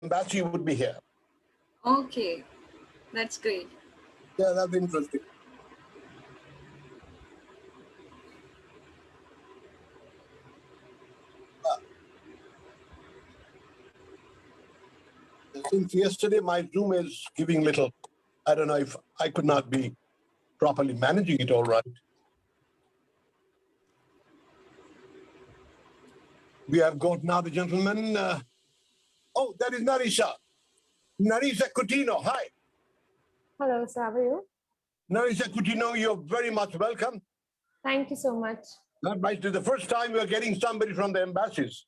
embassy would be here. Okay, that's great. Yeah, that's interesting. Since yesterday, my Zoom is giving little. I don't know if I could not be properly managing it all right. We have got now the gentleman. Oh, that is Narisha. Narisha Coutinho. Hi. Hello, sir. How are you? Narisha Coutinho, you're very much welcome. Thank you so much. Right, this is the first time we're getting somebody from the embassies.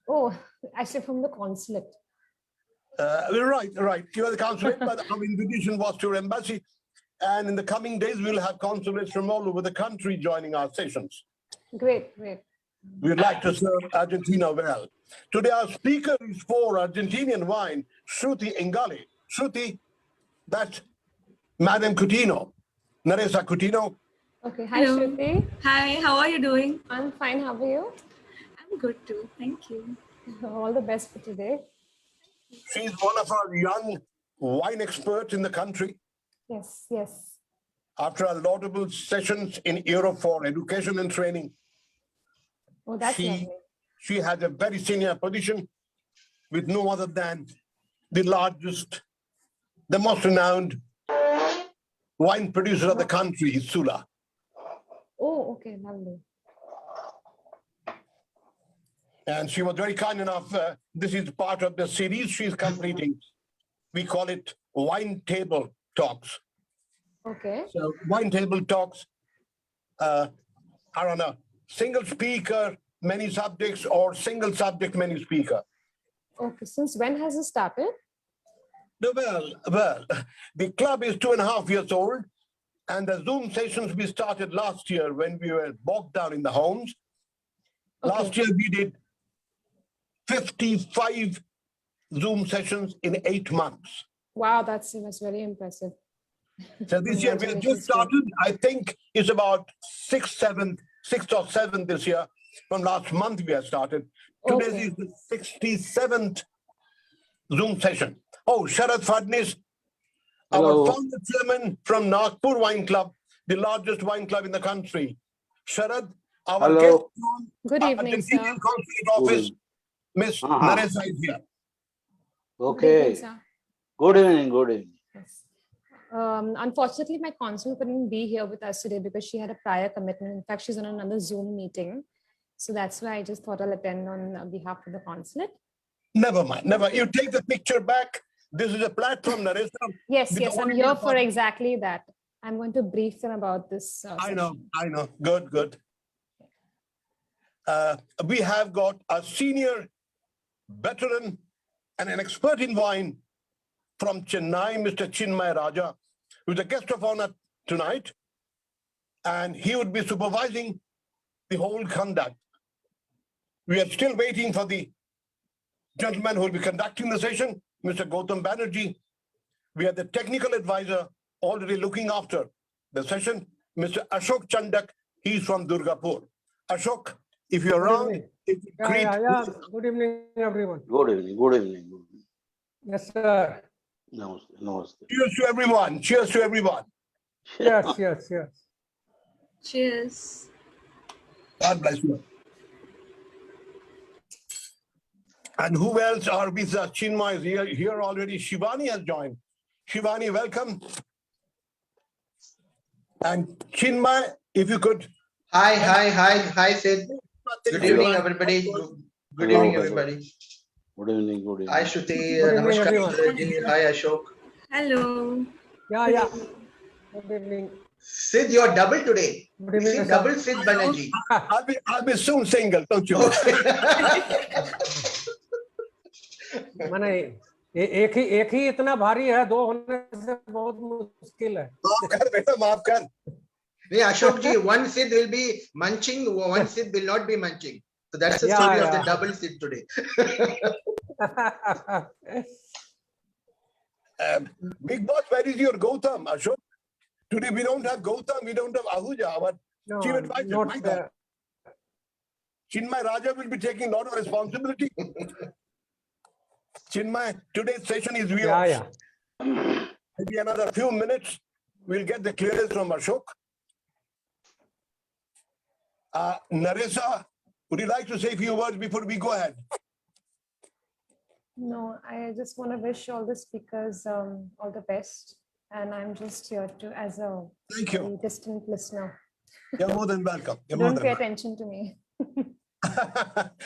Oh, actually from the consulate. Right. You are the consulate, but our invitation was to your embassy. And in the coming days, we'll have consulates from all over the country joining our sessions. Great. We'd like to serve Argentina well. Today, our speaker is for Argentinian wine, Shruti Ingale. Shruti, that's Madam Coutinho, Naresa Coutinho. Okay. Hi, Hello. Shruti. Hi, how are you doing? I'm fine. How are you? I'm good too, thank you. All the best for today. She's one of our young wine experts in the country. Yes. After our laudable sessions in Europe for education and training, Oh, that's lovely. she has a very senior position with no other than the largest, the most renowned wine producer of the country, Sula. Oh, okay. Lovely. And she was very kind enough. This is part of the series she's completing. We call it Wine Table Talks. Okay. So Wine Table Talks are on a single speaker, many subjects, or single subject, many speaker. Okay. Since when has it started? Well, the club is 2.5 years old, and the Zoom sessions we started last year when we were bogged down in the homes. Okay. Last year we did 55 Zoom sessions in 8 months. Wow, that's very impressive. So this year we have just started. I think it's about sixth or seventh this year. From last month we have started. Today is the 67th Zoom session. Oh, Sharad Fadnis, our founder chairman from Nagpur Wine Club, the largest wine club in the country. Sharad, our guest from Good evening, Argentinian sir. Consulate Office, Miss Naresa is here. Okay. Good evening, sir. Good evening. Yes. Unfortunately, my consul couldn't be here with us today because she had a prior commitment. In fact, she's on another Zoom meeting. So that's why I just thought I'll attend on behalf of the consulate. Never mind. You take the picture back. This is a platform, Naresa. Yes, I'm here for exactly that. I'm going to brief them about this. I know. Good. We have got a senior veteran and an expert in wine from Chennai, Mr. Chinmaya Raja, who's a guest of honor tonight. And he would be supervising the whole conduct. We are still waiting for the gentleman who will be conducting the session, Mr. Gautam Banerjee. We have the technical advisor already looking after the session, Mr. Ashok Chandak. He's from Durgapur. Ashok, if you're around, Yeah. Good evening, everyone. Good evening. Yes, sir. Namaste. Cheers to everyone. Yes. Cheers. God bless you. And who else are with us? Chinmaya is here already. Shivani has joined. Shivani, welcome. And Chinmaya, if you could. Hi, Sid. Good evening, everybody. Good evening, everybody. Good evening. Hi, Shruti. Good evening, Namaskar, everyone. Banerjee. Hi, Ashok. Hello. Yeah. Good evening. Sid, you're double today. Good evening, Sid, sir. double Sid Banerjee. I'll be soon single, don't you? माने एक ही इतना भारी है, दो होने से बहुत मुश्किल है. माफ कर. Hey, Ashok ji, one Sid will be munching, one Sid will not be munching. So that's the story of the double Sid today. Big boss, where is your Gautam, Ashok? Today we don't have Gautam, we don't have Ahuja, our chief advisor. Not there. Chinmaya Raja will be taking a lot of responsibility. Chinmaya, today's session is yours. yeah. Maybe another few minutes, we'll get the clearance from Ashok. Naresa, would you like to say a few words before we go ahead? No, I just want to wish all the speakers all the best. And I'm just here to as a Thank you. very distant listener. You're more than welcome. You're more Don't than pay welcome. attention to me.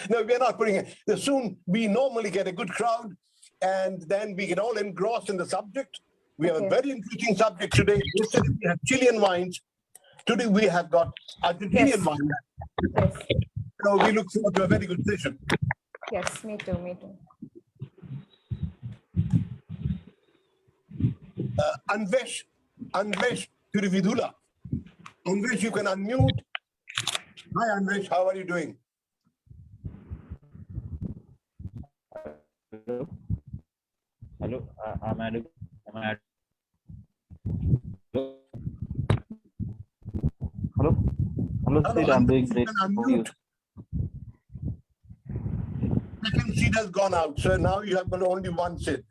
No, we're not putting it. Soon we normally get a good crowd and then we get all engrossed in the subject. We have a Okay. very interesting subject today. Yesterday we had Chilean wines. Today we have got Argentinian Yes. wine. Yes. So we look forward to a very good session. Yes, me too. Me too. Anvesh Tirvidula. Anvesh, you can unmute. Hi Anvesh, how are you doing? Hello, am I hello? Hello, Sid, I'm doing Anvesh, great. you can How are you? unmute. Second seat has gone out, so now you have got only one seat.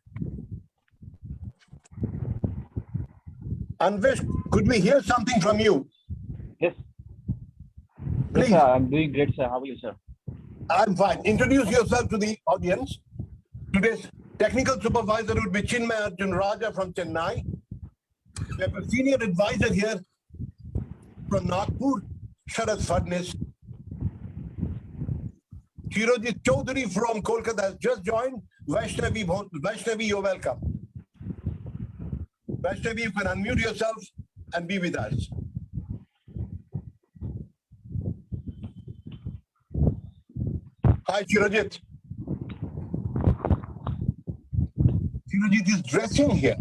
Anvesh, could we hear something from you? Yes. Yes, Please. sir, I'm doing great, sir. How are you, sir? I'm fine. Introduce yourself to the audience. Today's technical supervisor would be Chinmaya Raja from Chennai. We have a senior advisor here from Nagpur, Sharad Fadnis. Shirojit Chaudhary from Kolkata has just joined. Vaishnavi, you're welcome. Vaishnavi, you can unmute yourself and be with us. Hi, Shirojit. Shirojit is dressing here.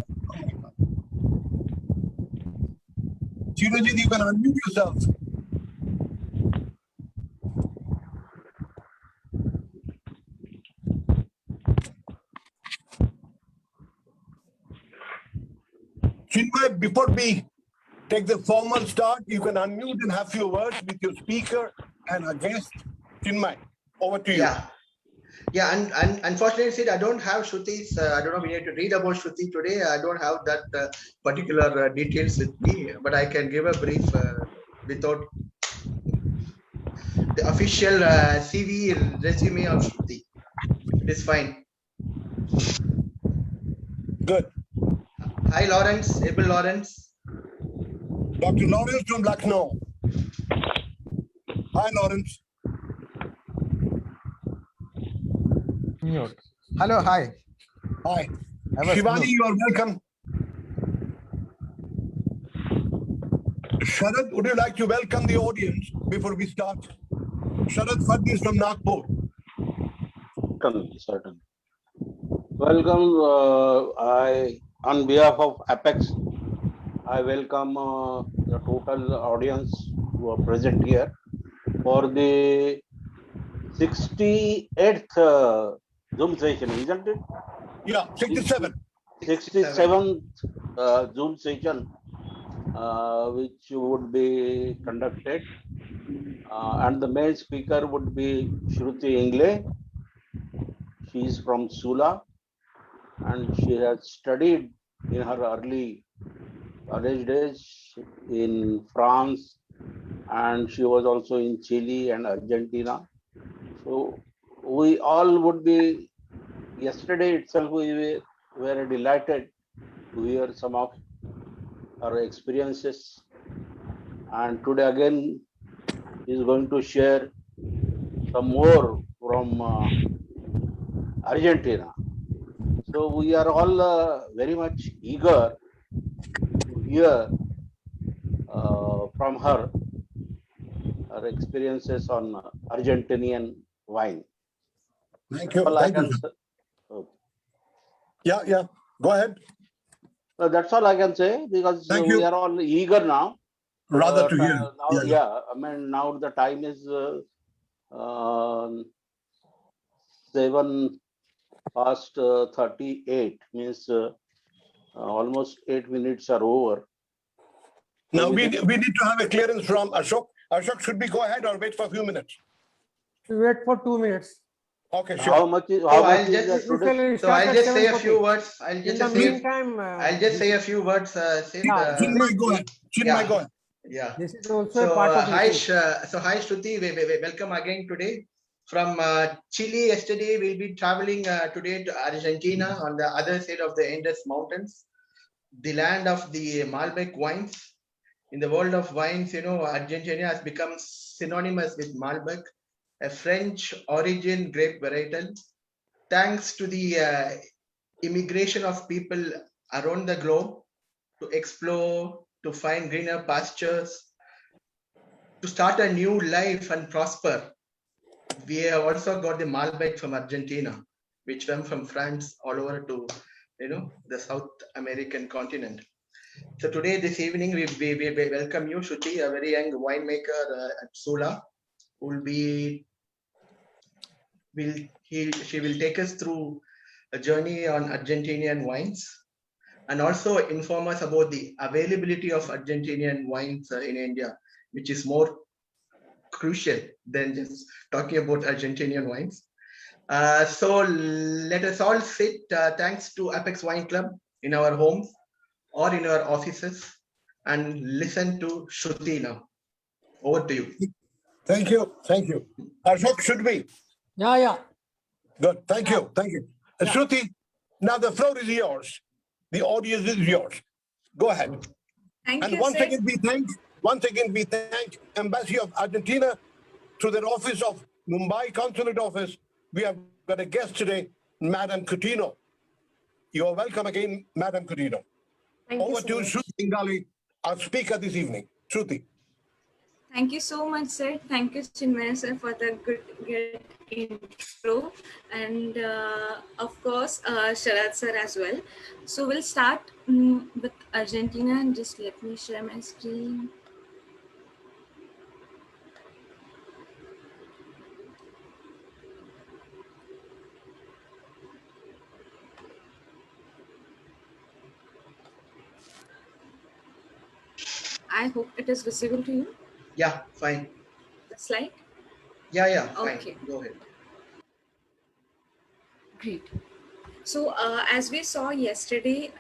Shirojit, you can unmute yourself. Chinmay, before we take the formal start, you can unmute and have few words with your speaker and our guest. Chinmay, over to you. Yeah, and unfortunately, Sid, I don't have Shruti's. I don't know. We need to read about Shruti today. I don't have that particular details with me, but I can give a brief without the official CV resume of Shruti. It is fine. Good. Hi, Lawrence. Abel Lawrence. Dr. Lawrence from Lucknow. Hi, Lawrence. Mute. Hello, hi. Hi. I was Shivani, mute. you are welcome. Sharad, would you like to welcome the audience before we start? Sharad Fadnis from Nagpur. Certainly. Welcome. On behalf of Apex, I welcome the total audience who are present here for the 68th Zoom session, isn't it? Yeah, 67. 67th Zoom session, which would be conducted, and the main speaker would be Shruti Ingale. She is from Sula, and she has studied in her early college days in France, and she was also in Chile and Argentina. So we all would be, yesterday itself we were delighted to hear some of her experiences, and today again is going to share some more from Argentina. So we are all very much eager to hear from her experiences on Argentinian wine. Thank you. All I Thank you. can Sir. say. Okay. Yeah. Go ahead. That's all I can say, because Thank we you. are all eager now. Rather to hear. Now, yeah, I mean, now the time is 7:38, means almost 8 minutes are over. So Now we need to have a clearance from Ashok. Ashok, should we go ahead or wait for a few minutes? Wait for 2 minutes. Okay, How sure. much is So how I'll much is the just today? so I'll just say a few 7:40. words. I'll In just the say meantime, I'll just say a few words. Sid. yeah, this Chinmay, is go ahead. Chinmay, Yeah. go ahead. Yeah. this is also So a part of hi, it. hi Shruti. We welcome again today from Chile. Yesterday we'll be traveling today to Argentina on the other side of the Andes Mountains, the land of the Malbec wines. In the world of wines, you know, Argentina has become synonymous with Malbec, a French origin grape varietal. Thanks to the immigration of people around the globe to explore, to find greener pastures, to start a new life and prosper. We have also got the Malbec from Argentina, which went from France all over to, you know, the South American continent. So today, this evening, we welcome you, Shruti, a very young winemaker at Sula, who will be, she will take us through a journey on Argentinian wines and also inform us about the availability of Argentinian wines in India, which is more crucial than just talking about Argentinian wines. So let us all sit, thanks to Apex Wine Club, in our homes or in our offices and listen to Shruti now. Over to you. Thank you. Thank you. Ashok, should we? Yeah. Good. Thank you. Thank you. Shruti, now the floor is yours. The audience is yours. Go ahead. Thank And you, once sir. again, we thank Embassy of Argentina through their office of Mumbai Consulate Office. We have got a guest today, Madam Coutinho. You are welcome again, Madam Coutinho. Thank Over you so to much. Shruti Ingale, our speaker this evening. Shruti. Thank you so much, sir. Thank you, Chinmaya, sir, for the good intro. And of course, Sharad, sir, as well. So we'll start with Argentina. And just let me share my screen. I hope it is visible to you, Yeah, fine. the slide. Yeah, fine. Okay. Go ahead. Great. So as we saw yesterday,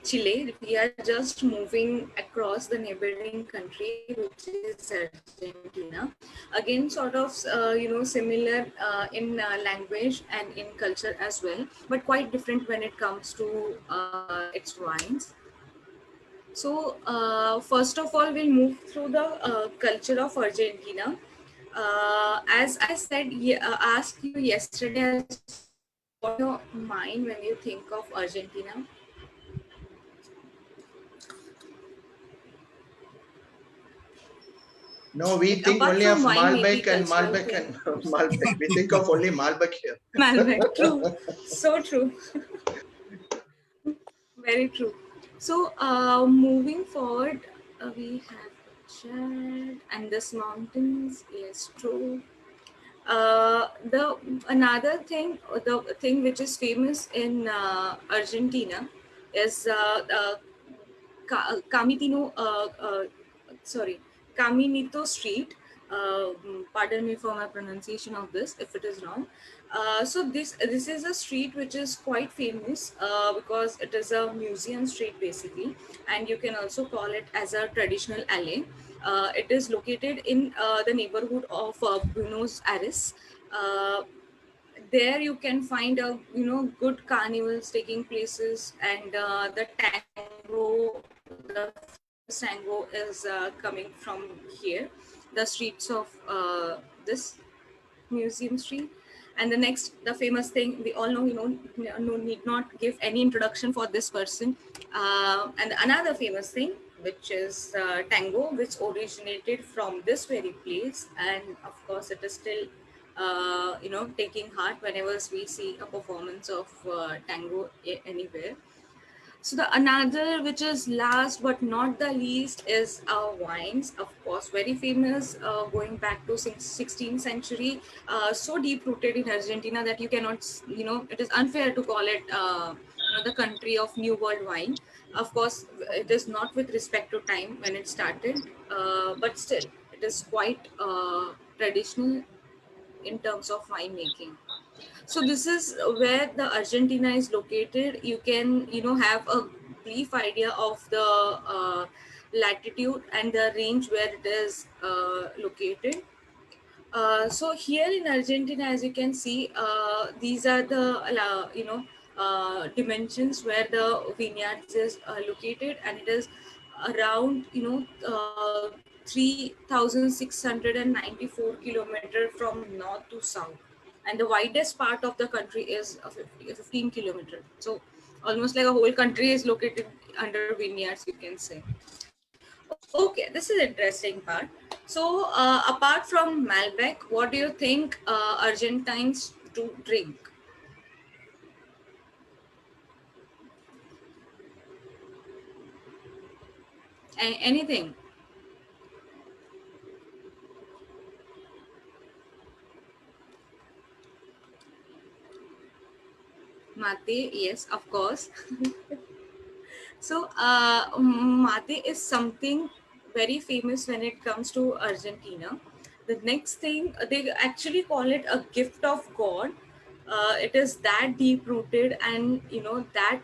Chile, we are just moving across the neighboring country, which is Argentina. Again, sort of, similar in language and in culture as well, but quite different when it comes to its wines. So first of all, we'll move through the culture of Argentina. As I said, asked you yesterday, what your mind when you think of Argentina? No, we Like, think apart only of from wine, maybe Malbec and cultural Malbec thing. and Malbec. We think of only Malbec here. Malbec, true, so true, very true. So moving forward, we have chat and this mountains. Yes, true. The another thing, the thing which is famous in Argentina is Camitino, Caminito Street. Pardon me for my pronunciation of this if it is wrong. So this is a street which is quite famous because it is a museum street basically, and you can also call it as a traditional alley. It is located in the neighborhood of Buenos Aires. There you can find a good carnivals taking places, and the tango is coming from here, the streets of this museum street. And the famous thing we all know, no need not give any introduction for this person. And another famous thing, which is tango, which originated from this very place, and of course it is still taking heart whenever we see a performance of tango anywhere. So the another, which is last but not the least, is our wines. Of course, very famous, going back to 16th century, so deep rooted in Argentina that you cannot, it is unfair to call it, the country of New World wine. Of course, it is not with respect to time when it started, but still, it is quite traditional in terms of winemaking. So this is where the Argentina is located. You can, have a brief idea of the latitude and the range where it is located. So here in Argentina, as you can see, these are the dimensions where the vineyards is located, and it is around 3,694 kilometer from north to south, and the widest part of the country is 15 kilometer. So almost like a whole country is located under vineyards, you can say. Okay, this is interesting part. So apart from Malbec, what do you think Argentines do drink? Anything? Mate, yes, of course. So mate is something very famous when it comes to Argentina. The next thing, they actually call it a gift of God. It is that deep rooted and that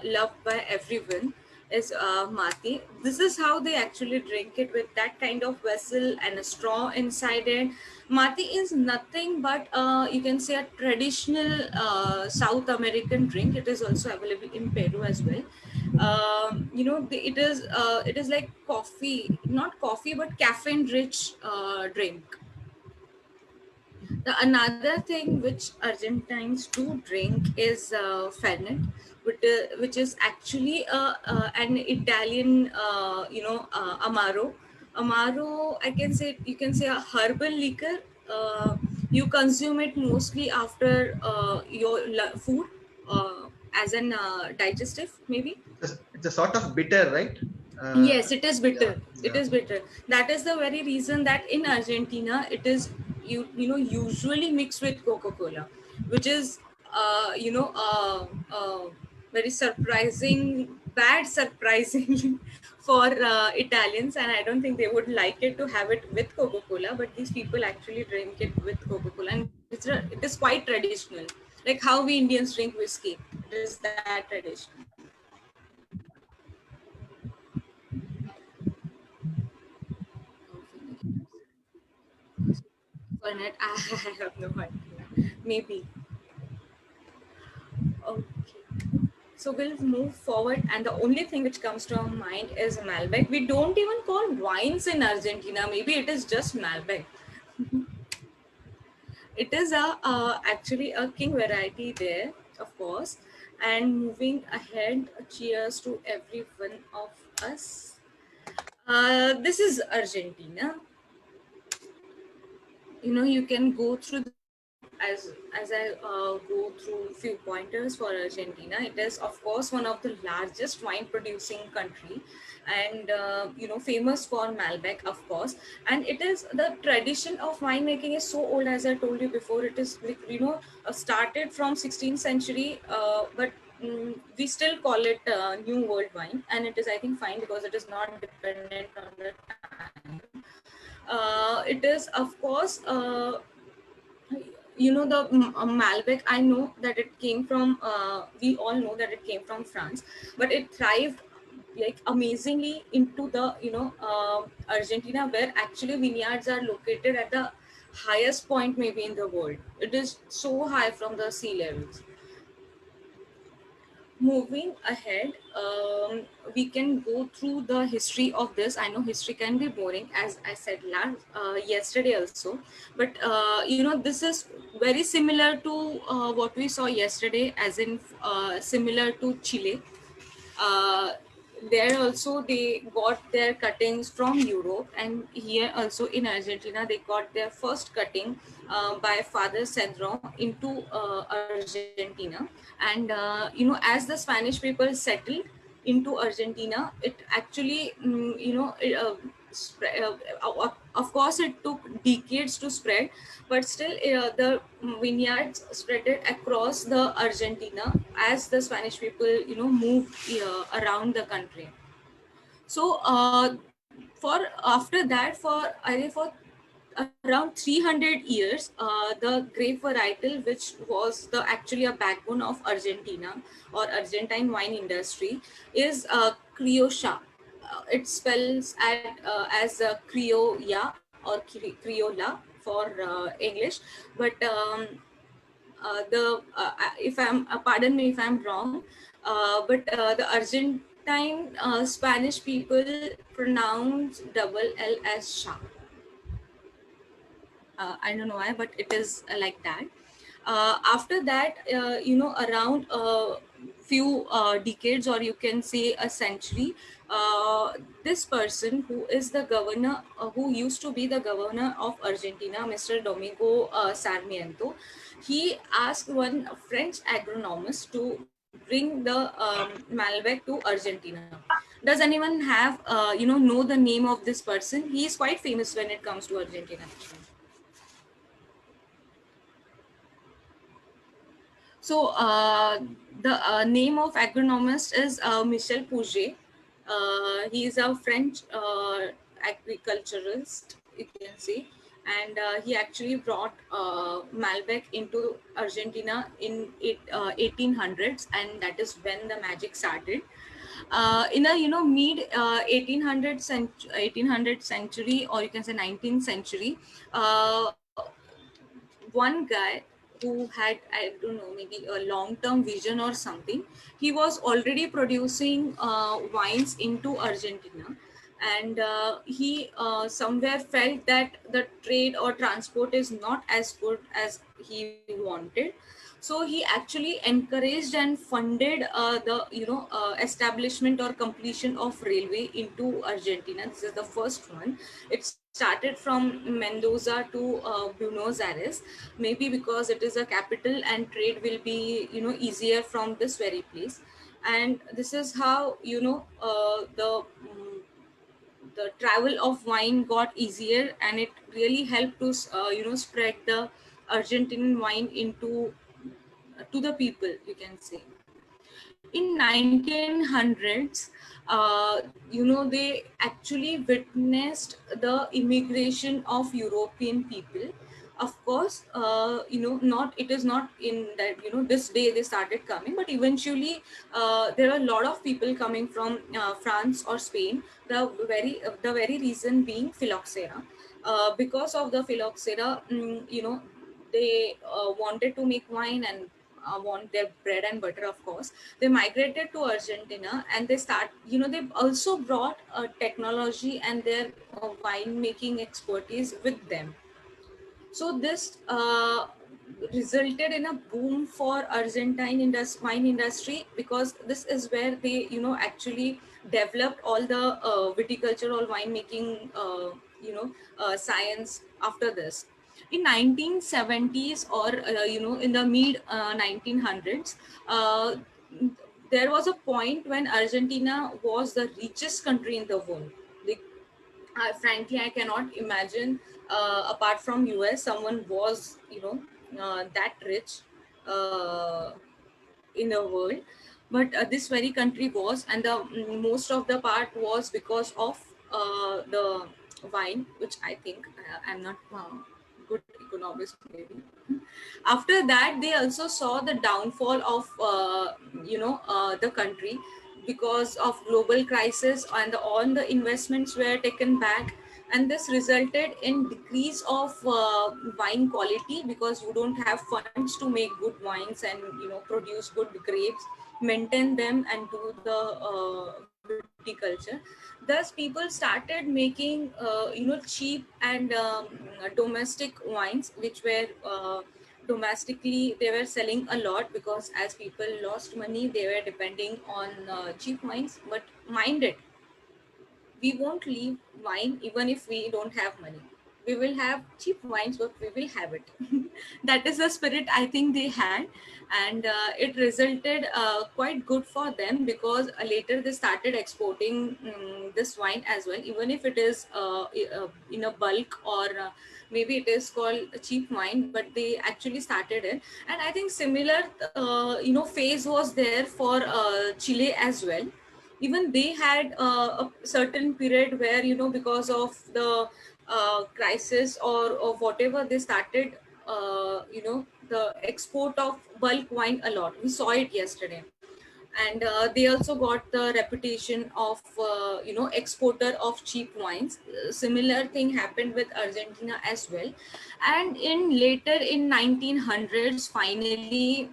loved by everyone is mate. This is how they actually drink it, with that kind of vessel and a straw inside it. Mate is nothing but you can say a traditional South American drink. It is also available in Peru as well. It is like coffee, not coffee but caffeine rich drink. The another thing which Argentines do drink is Fernet, which is actually an Italian, Amaro. Amaro, I can say, you can say a herbal liquor. You consume it mostly after your food, as an digestive, maybe. It's a sort of bitter, right? Yes, it is bitter. Yeah, It is bitter. That is the very reason that in Argentina it is usually mixed with Coca-Cola, which is very surprising, bad surprising for Italians, and I don't think they would like it to have it with Coca-Cola. But these people actually drink it with Coca-Cola, and it is quite traditional, like how we Indians drink whiskey. It is that traditional. For net, I have no idea. Maybe. Okay. So we'll move forward, and the only thing which comes to our mind is Malbec. We don't even call wines in Argentina. Maybe it is just Malbec. It is actually a king variety there, of course. And moving ahead, cheers to every one of us. This is Argentina. You can go through as I go through few pointers for Argentina. It is of course one of the largest wine producing country, and famous for Malbec, of course. And it is, the tradition of winemaking is so old, as I told you before. It is like, started from 16th century, but we still call it New World wine, and it is, I think, fine because it is not dependent on the time. It is, of course, the Malbec. I know that it came from, we all know that it came from France, but it thrived like amazingly into the Argentina, where actually vineyards are located at the highest point maybe in the world. It is so high from the sea levels. Moving ahead, we can go through the history of this. I know history can be boring, as I said yesterday also, but this is very similar to what we saw yesterday, as in similar to Chile. uh, there also they got their cuttings from Europe, and here also in Argentina they got their first cutting by Father Cedron into Argentina. And as the Spanish people settled into Argentina, it actually of course it took decades to spread, but still the vineyards spread it across the Argentina as the Spanish people moved around the country. So for after that, for I think for around 300 years, the grape varietal, which was actually a backbone of Argentina or Argentine wine industry, is Criolla. It spells as Criolla or Criolla for English, but if I'm pardon me if I'm wrong, but the Argentine Spanish people pronounce double L as Sha. I don't know why, but it is like that. After that, around a few decades, or you can say a century, this person who is the governor, who used to be the governor of Argentina, Mr. Domingo Sarmiento, he asked one French agronomist to bring the Malbec to Argentina. Does anyone have, know the name of this person? He is quite famous when it comes to Argentina. So the name of agronomist is Michel Pouget. He is a French agriculturist, you can say, and he actually brought Malbec into Argentina in 1800s, and that is when the magic started. In a mid 1800th century, or you can say 19th century, one guy who had, I don't know, maybe a long-term vision or something, he was already producing wines into Argentina, and he somewhere felt that the trade or transport is not as good as he wanted. So he actually encouraged and funded the establishment or completion of railway into Argentina. This is the first one. It started from Mendoza to Buenos Aires, maybe because it is a capital and trade will be easier from this very place. And this is how the travel of wine got easier, and it really helped to spread the Argentinian wine into to the people, you can say. In 1900s, they actually witnessed the immigration of European people. Of course, not, it is not in that this day they started coming, but eventually there are a lot of people coming from France or Spain. The very reason being phylloxera. Because of the phylloxera, they wanted to make wine and want their bread and butter. Of course, they migrated to Argentina, and they also brought technology and their wine making expertise with them. So this resulted in a boom for Argentine wine industry, because this is where they actually developed all the viticultural winemaking science. After this, in 1970s, or in the mid 1900s, there was a point when Argentina was the richest country in the world. Like, frankly, I cannot imagine, apart from US, someone was that rich uh, in the world. But this very country was, and the most of the part was because of the wine, which I think, I'm not good economist maybe. After that, they also saw the downfall of the country, because of global crisis, and all the investments were taken back, and this resulted in decrease of wine quality, because you don't have funds to make good wines and produce good grapes, maintain them, and do the viticulture. Thus people started making cheap and domestic wines, which were domestically they were selling a lot, because as people lost money, they were depending on cheap wines. But mind it, we won't leave wine even if we don't have money. We will have cheap wines, but we will have it. That is the spirit I think they had, and it resulted quite good for them, because later they started exporting this wine as well, even if it is in a bulk, or maybe it is called a cheap wine, but they actually started it. And I think similar phase was there for Chile as well. Even they had a certain period where because of the crisis or whatever, they started, the export of bulk wine a lot. We saw it yesterday. And they also got the reputation of, exporter of cheap wines. Similar thing happened with Argentina as well. And in later in 1900s, finally,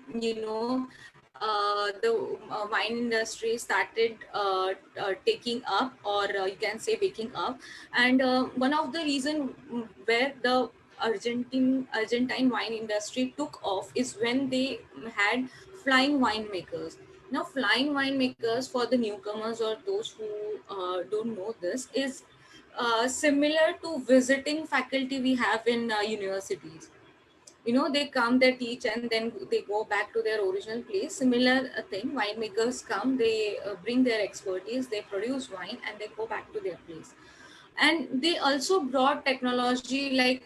the wine industry started taking up, or you can say waking up. And one of the reason where the Argentine wine industry took off is when they had flying winemakers. Now, flying winemakers, for the newcomers or those who don't know this, is similar to visiting faculty we have in universities. They come, they teach, and then they go back to their original place. Similar thing, winemakers come, they bring their expertise, they produce wine, and they go back to their place. And they also brought technology like,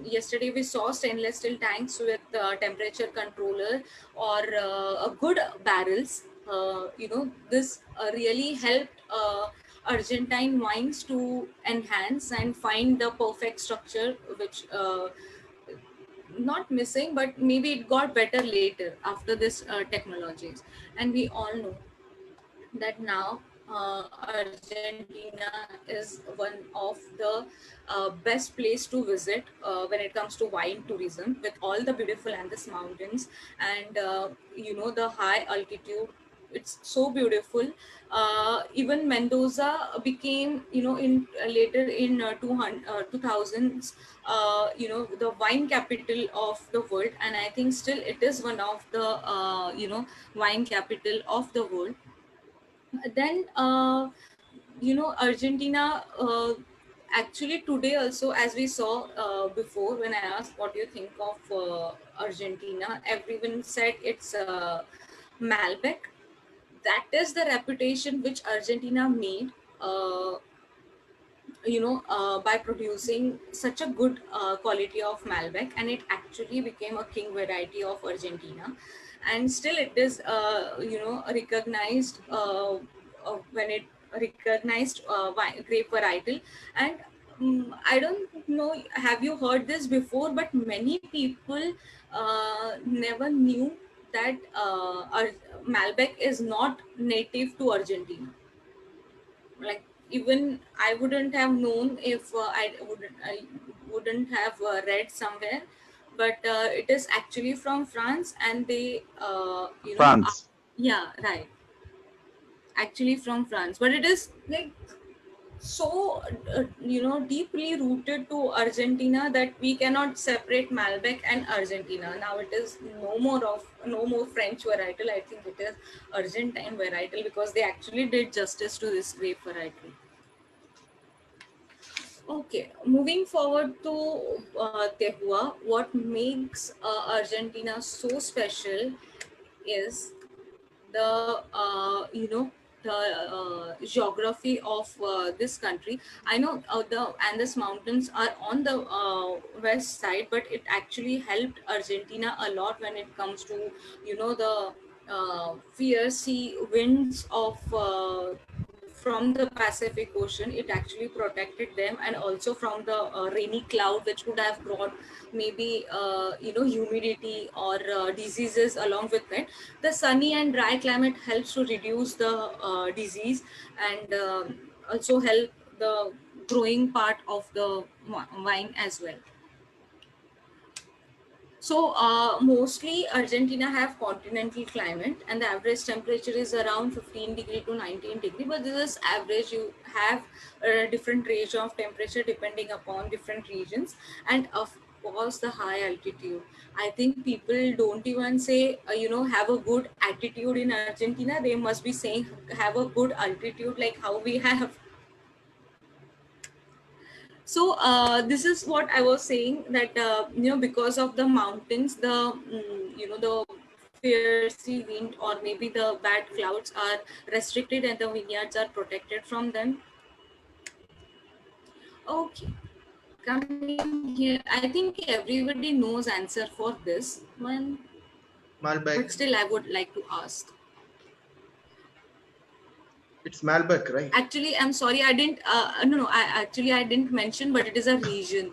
yesterday we saw stainless steel tanks with temperature controller, or a good barrels. This really helped Argentine wines to enhance and find the perfect structure, which not missing, but maybe it got better later after this technologies. And we all know that now Argentina is one of the best place to visit when it comes to wine tourism, with all the beautiful Andes mountains, and the high altitude. It's so beautiful. Even Mendoza became, in later in 2000s, the wine capital of the world, and I think still it is one of the wine capital of the world. Then Argentina, actually today also, as we saw before, when I asked what do you think of Argentina, everyone said it's Malbec. That is the reputation which Argentina made, uh, by producing such a good quality of Malbec, and it actually became a king variety of Argentina. And still it is, recognized, when it recognized grape varietal. And I don't know, have you heard this before, but many people never knew that Malbec is not native to Argentina. Like, even I wouldn't have known if I wouldn't have read somewhere, but it is actually from France, and they France. yeah, right, actually from France, but it is like so deeply rooted to Argentina that we cannot separate Malbec and Argentina. Now it is no more French varietal. I think it is Argentine varietal, because they actually did justice to this grape varietal. Okay, moving forward to Tehua, what makes Argentina so special is the the geography of this country. I know the Andes mountains are on the west side, but it actually helped Argentina a lot when it comes to the fierce sea winds of from the Pacific Ocean. It actually protected them, and also from the rainy cloud, which could have brought maybe humidity or diseases along with it. The sunny and dry climate helps to reduce the disease, and also help the growing part of the wine as well. So mostly Argentina have continental climate, and the average temperature is around 15 degree to 19 degree. But this is average. You have a different range of temperature depending upon different regions, and of course the high altitude. I think people don't even say have a good attitude in Argentina. They must be saying have a good altitude, like how we have. So this is what I was saying, that because of the mountains, the the fierce wind or maybe the bad clouds are restricted, and the vineyards are protected from them. Okay, coming here, I think everybody knows answer for this one, Malbec. but still I would like to ask. It's Malbec, right? Actually, I'm sorry, I didn't. No, I didn't mention, but it is a region.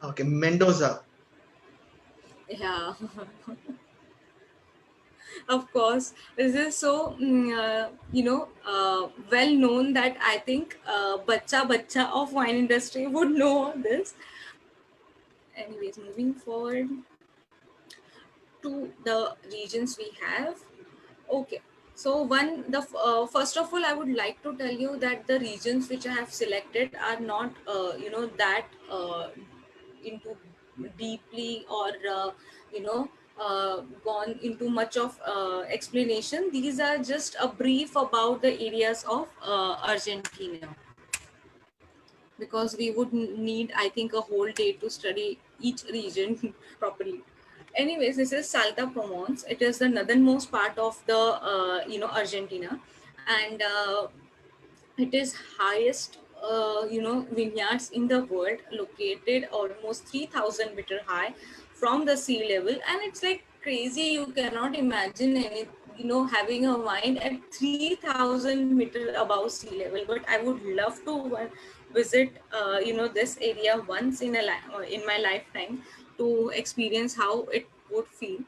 Okay, Mendoza. Yeah, of course. This is so well known that I think bacha of wine industry would know this. Anyways, moving forward to the regions we have. Okay, so first of all, I would like to tell you that the regions which I have selected are not, that into deeply or gone into much of explanation. These are just a brief about the areas of Argentina, because we would need, I think, a whole day to study each region properly. Anyways, this is Salta Provence. It is the northernmost part of the Argentina, and it is highest vineyards in the world, located almost 3,000 meter high from the sea level. And it's like crazy, you cannot imagine any having a wine at 3,000 meter above sea level. But I would love to visit this area once in my lifetime, to experience how it would feel.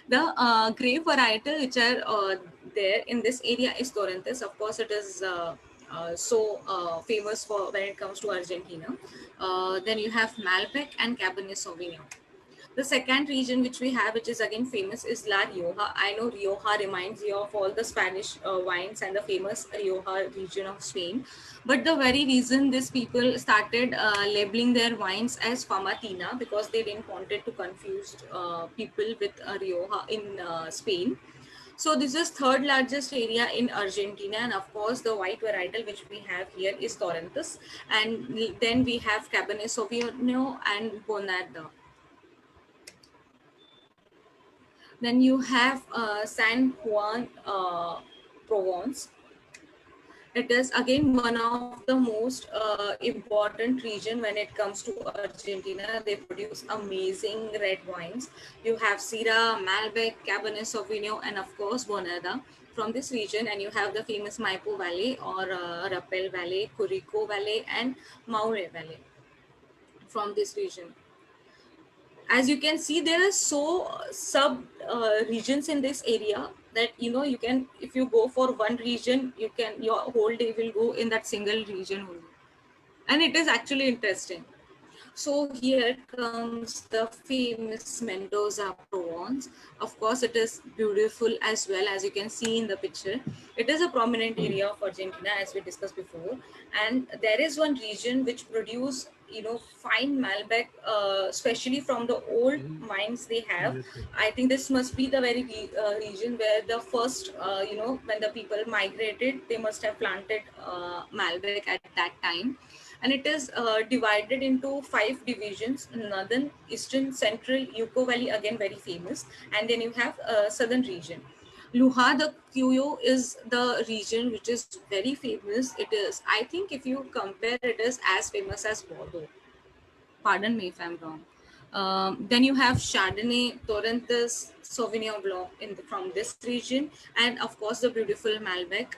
The grape varietal which are there in this area is Torrentes. Of course, it is famous for when it comes to Argentina. Then you have Malbec and Cabernet Sauvignon. The second region which we have, which is again famous, is La Rioja. I know Rioja reminds you of all the Spanish wines and the famous Rioja region of Spain. But the very reason these people started labeling their wines as Famatina, because they didn't wanted to confuse people with Rioja in Spain. So this is third largest area in Argentina, and of course the white varietal which we have here is Torrentes, and then we have Cabernet Sauvignon and Bonarda. Then you have San Juan Provence. It is again one of the most important region when it comes to Argentina. They produce amazing red wines. You have Syrah, Malbec, Cabernet Sauvignon, and of course Bonarda from this region. And you have the famous Maipo Valley or Rapel Valley, Curico Valley, and Maule Valley from this region. As you can see, there are so sub regions in this area that you can, if you go for one region, your whole day will go in that single region only, and it is actually interesting. So here comes the famous Mendoza Provence. Of course, it is beautiful as well, as you can see in the picture. It is a prominent area of Argentina, as we discussed before. And there is one region which produce, fine Malbec, especially from the old mines they have. I think this must be the very region where the first, when the people migrated, they must have planted Malbec at that time. And it is divided into 5 divisions: northern, eastern, central, Yucco Valley, again very famous, and then you have southern region. Luja de Cuyo is the region which is very famous. It is, I think, if you compare, it is as famous as Bordeaux. Pardon me if I'm wrong. Then you have Chardonnay, Torrentes, Sauvignon Blanc from this region, and of course the beautiful Malbec,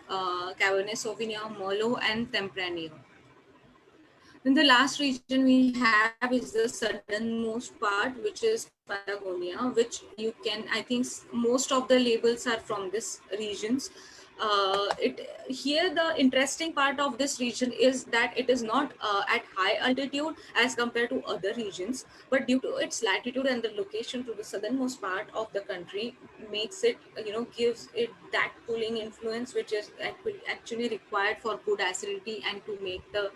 Cabernet Sauvignon, Merlot, and Tempranillo. Then the last region we have is the southernmost part, which is Patagonia, which you can, I think most of the labels are from this regions. Here the interesting part of this region is that it is not at high altitude as compared to other regions, but due to its latitude and the location to the southernmost part of the country, makes it, gives it that cooling influence which is actually required for good acidity and to make the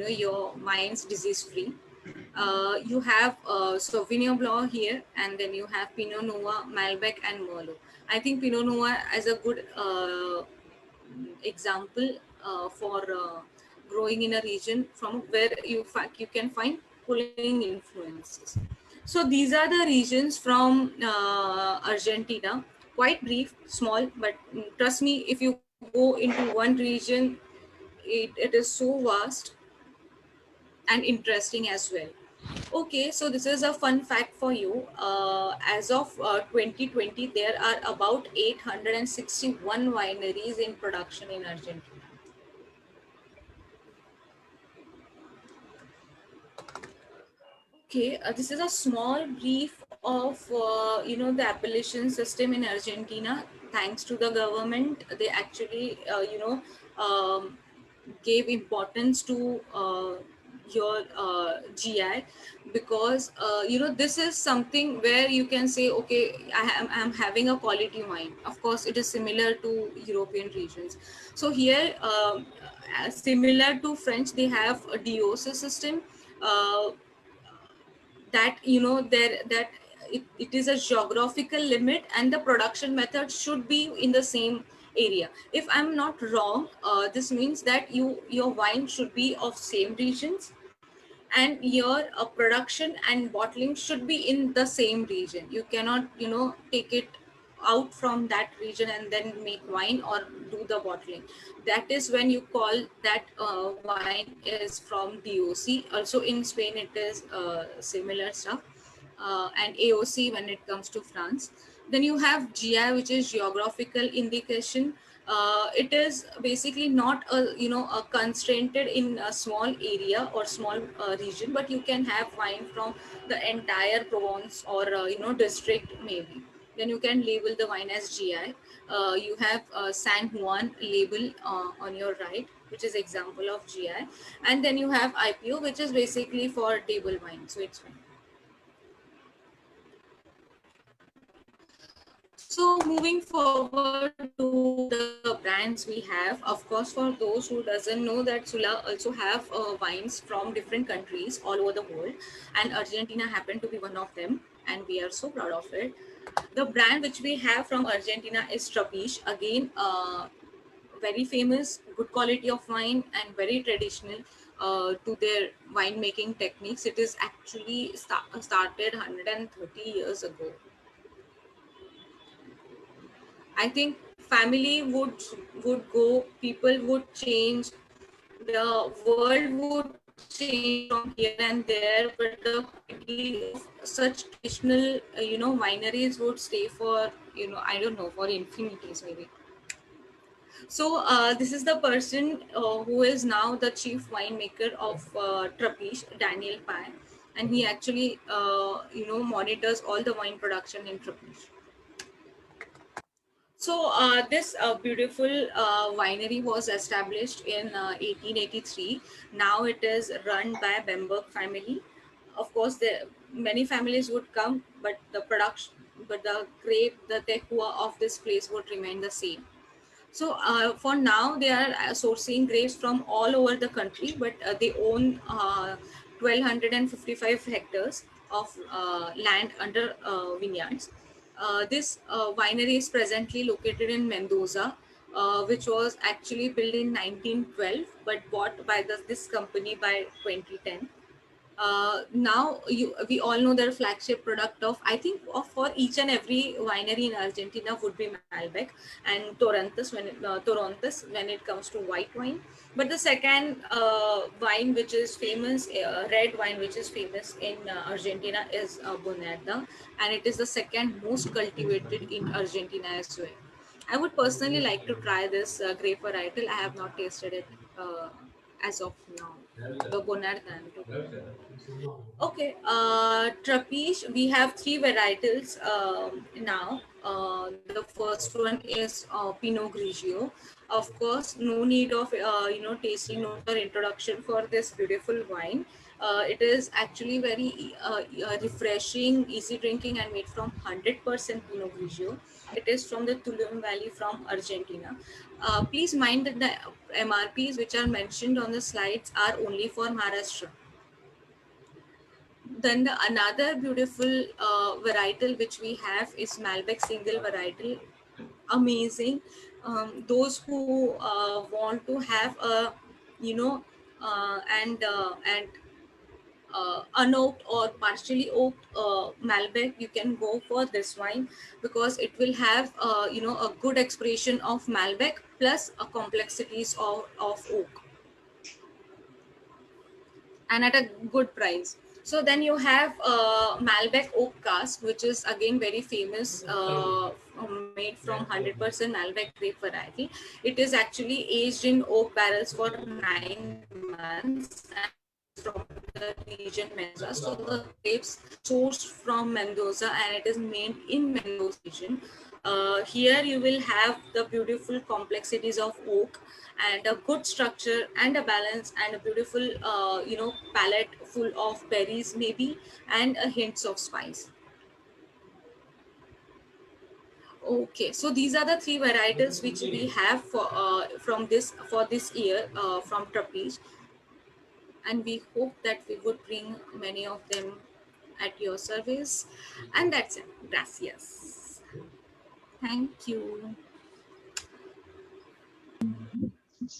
your wines disease free. You have Sauvignon Blanc here, and then you have Pinot Noir, Malbec, and Merlot. I think Pinot Noir is a good example for growing in a region from where you can find cooling influences. So these are the regions from Argentina. Quite brief, small, but trust me, if you go into one region, it is so vast and interesting as well. Okay, so this is a fun fact for you. As of 2020, there are about 861 wineries in production in Argentina. Okay, this is a small brief of the appellation system in Argentina. Thanks to the government, they actually gave importance to your GI, because this is something where you can say, okay, I'm having a quality wine. Of course, it is similar to European regions. So here, similar to French, they have a DOC system. That there that it is a geographical limit, and the production method should be in the same area. If I'm not wrong, this means that your wine should be of same regions, and your production and bottling should be in the same region. You cannot take it out from that region and then make wine or do the bottling. That is when you call that wine is from DOC. Also in Spain it is similar stuff, and AOC when it comes to France. Then you have GI, which is geographical indication. It is basically not a constrained in a small area or small region, but you can have wine from the entire Provence or district maybe. Then you can label the wine as GI. You have San Juan label on your right, which is example of GI, and then you have IPO, which is basically for table wine. So it's fine. So moving forward to the brands we have, of course, for those who doesn't know that Sula also have wines from different countries all over the world, and Argentina happened to be one of them, and we are so proud of it. The brand which we have from Argentina is Trapiche. Again, very famous, good quality of wine, and very traditional to their winemaking techniques. It is actually started 130 years ago. I think family would go, people would change, the world would change from here and there, but the quality of such traditional, wineries would stay for, I don't know, for infinities maybe. So this is the person who is now the chief winemaker of Trapiche, Daniel Pai, and he actually, monitors all the wine production in Trapiche. So this beautiful winery was established in 1883. Now it is run by Bamberg family. Of course, many families would come, but the grape, the terroir of this place would remain the same. So for now, they are sourcing grapes from all over the country, but they own 1,255 hectares of land under vineyards. This winery is presently located in Mendoza, which was actually built in 1912, but bought by this company by 2010. Now we all know their flagship product of, I think, for each and every winery in Argentina would be Malbec and Torontes when it comes to white wine. But the second wine which is famous, red wine which is famous in Argentina is Bonarda, and it is the second most cultivated in Argentina as well. I would personally like to try this grape varietal. I have not tasted it as of now. The Bonarda. Okay, Trapiche, we have three varietals now. The first one is Pinot Grigio. Of course, no need of tasting notes or introduction for this beautiful wine. It is actually very refreshing, easy drinking, and made from 100% Pinot Grigio. It is from the Tulum Valley from Argentina. Please mind that the MRPs which are mentioned on the slides are only for Maharashtra. Then another beautiful varietal which we have is Malbec single varietal. Amazing. Those who want to have a, and unoaked or partially oaked Malbec, you can go for this wine because it will have a good expression of Malbec plus a complexities of oak, and at a good price. So then you have Malbec oak cask, which is again very famous, made from 100% Malbec grape variety. It is actually aged in oak barrels for 9 months and from the region Mendoza. So the grapes sourced from Mendoza and it is made in Mendoza region. Here you will have the beautiful complexities of oak and a good structure and a balance and a beautiful palette full of berries maybe and a hints of spice. Okay, so these are the three varietals which we have for this year from Trapeze, and we hope that we would bring many of them at your service. And that's it. Gracias. Thank you.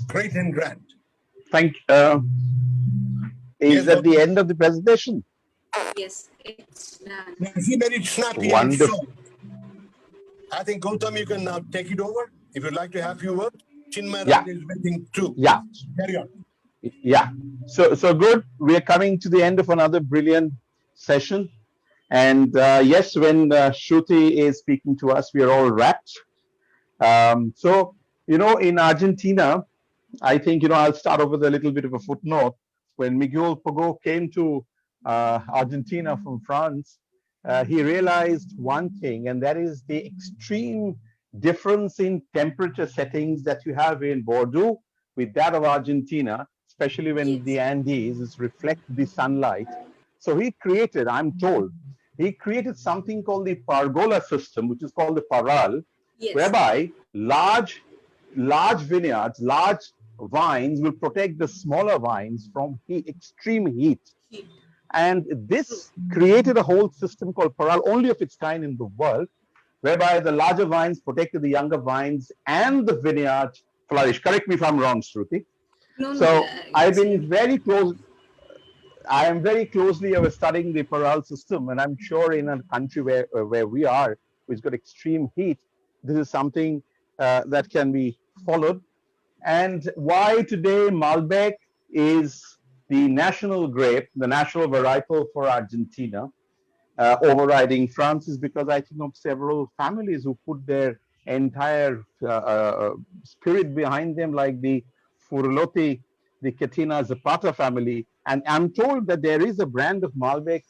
Great and grand. Thank Yes, Is that the Gautam. end of the presentation? Yes, it's done. He made it snappy and Wonderful. short. I think, Gautam, you can now take it over. If you'd like to have your word, Chinmaya Yeah. Raja is waiting too. Yeah. Carry on. Yeah. So good. We are coming to the end of another brilliant session. And yes, when Shruti is speaking to us, we are all rapt. So, in Argentina, I think, I'll start off with a little bit of a footnote. When Miguel Pogo came to Argentina from France, he realized one thing, and that is the extreme difference in temperature settings that you have in Bordeaux with that of Argentina, especially when the Andes reflect the sunlight. So he created, I'm told, he created something called the pergola system, which is called the Parral, whereby large vineyards, large vines will protect the smaller vines from extreme heat. And this created a whole system called Parral, only of its kind in the world, whereby the larger vines protected the younger vines and the vineyards flourish. Correct me if I'm wrong, Shruti. So I've been very close. I am very closely studying the Parral system, and I'm sure in a country where we are, which got extreme heat, this is something that can be followed. And why today Malbec is the national grape, the national varietal for Argentina, overriding France, is because I think of several families who put their entire spirit behind them, like the Furlotti, the Catina Zapata family. And I'm told that there is a brand of Malbec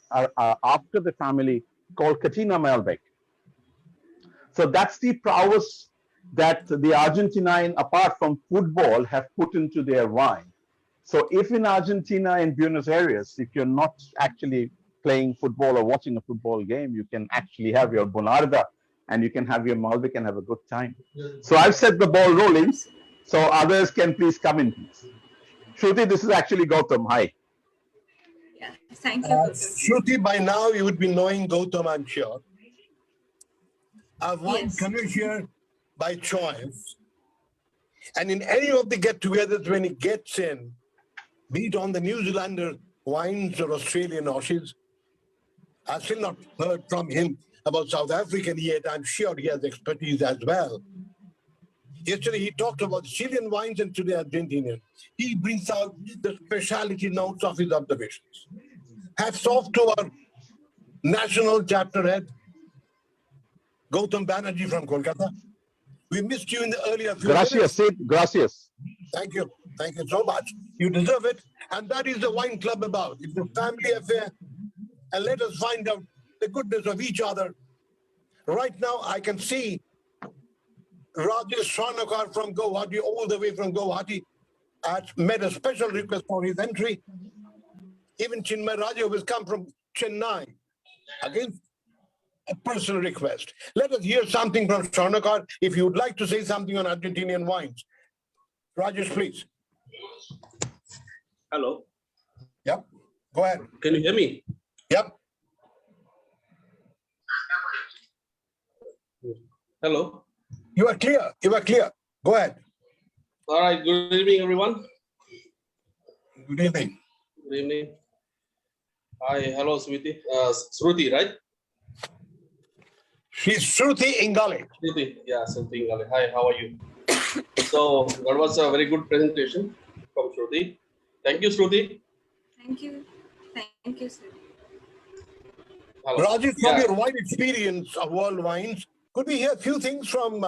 after the family called Catina Malbec. So that's the prowess that the Argentine, apart from football, have put into their wine. So if in Argentina, in Buenos Aires, if you're not actually playing football or watching a football game, you can actually have your Bonarda and you can have your Malbec and have a good time. So I've set the ball rolling, so others can please come in, please. Shruti, this is actually Gautam. Hi. Yeah, thank you, Gautam. Shruti, by now you would be knowing Gautam, I'm sure. A wine connoisseur by choice. And in any of the get-togethers, when he gets in, be it on the New Zealander wines or Australian Aussies, I've still not heard from him about South African yet. I'm sure he has expertise as well. Yesterday he talked about Chilean wines and today Argentinian. He brings out the speciality notes of his observations. Hats off to our national chapter head, Gautam Banerjee from Kolkata. We missed you in the earlier few Gracias, minutes. Sid. Gracias. Thank you. Thank you so much. You deserve it. And that is the wine club about. It's a family affair. And let us find out the goodness of each other. Right now, I can see Rajesh Swarnakar from Guwahati, all the way from Guwahati, has made a special request for his entry. Even Chinmaya Raja, who has come from Chennai, again, a personal request. Let us hear something from Swarnakar. If you would like to say something on Argentinian wines. Rajesh, please. Hello. Yep. Go ahead. Can you hear me? Yep. Hello. You are clear. You are clear. Go ahead. All right. Good evening, everyone. Good evening. Good evening. Hi. Hello, Shruti. Shruti, right? She's Shruti Ingale. Shruti. Yeah, Shruti Ingale. Hi. How are you? So that was a very good presentation from Shruti. Thank you, Shruti. Thank you. Thank you, sir. Hello. Rajesh, from Yeah. your wide experience of world wines, could we hear a few things from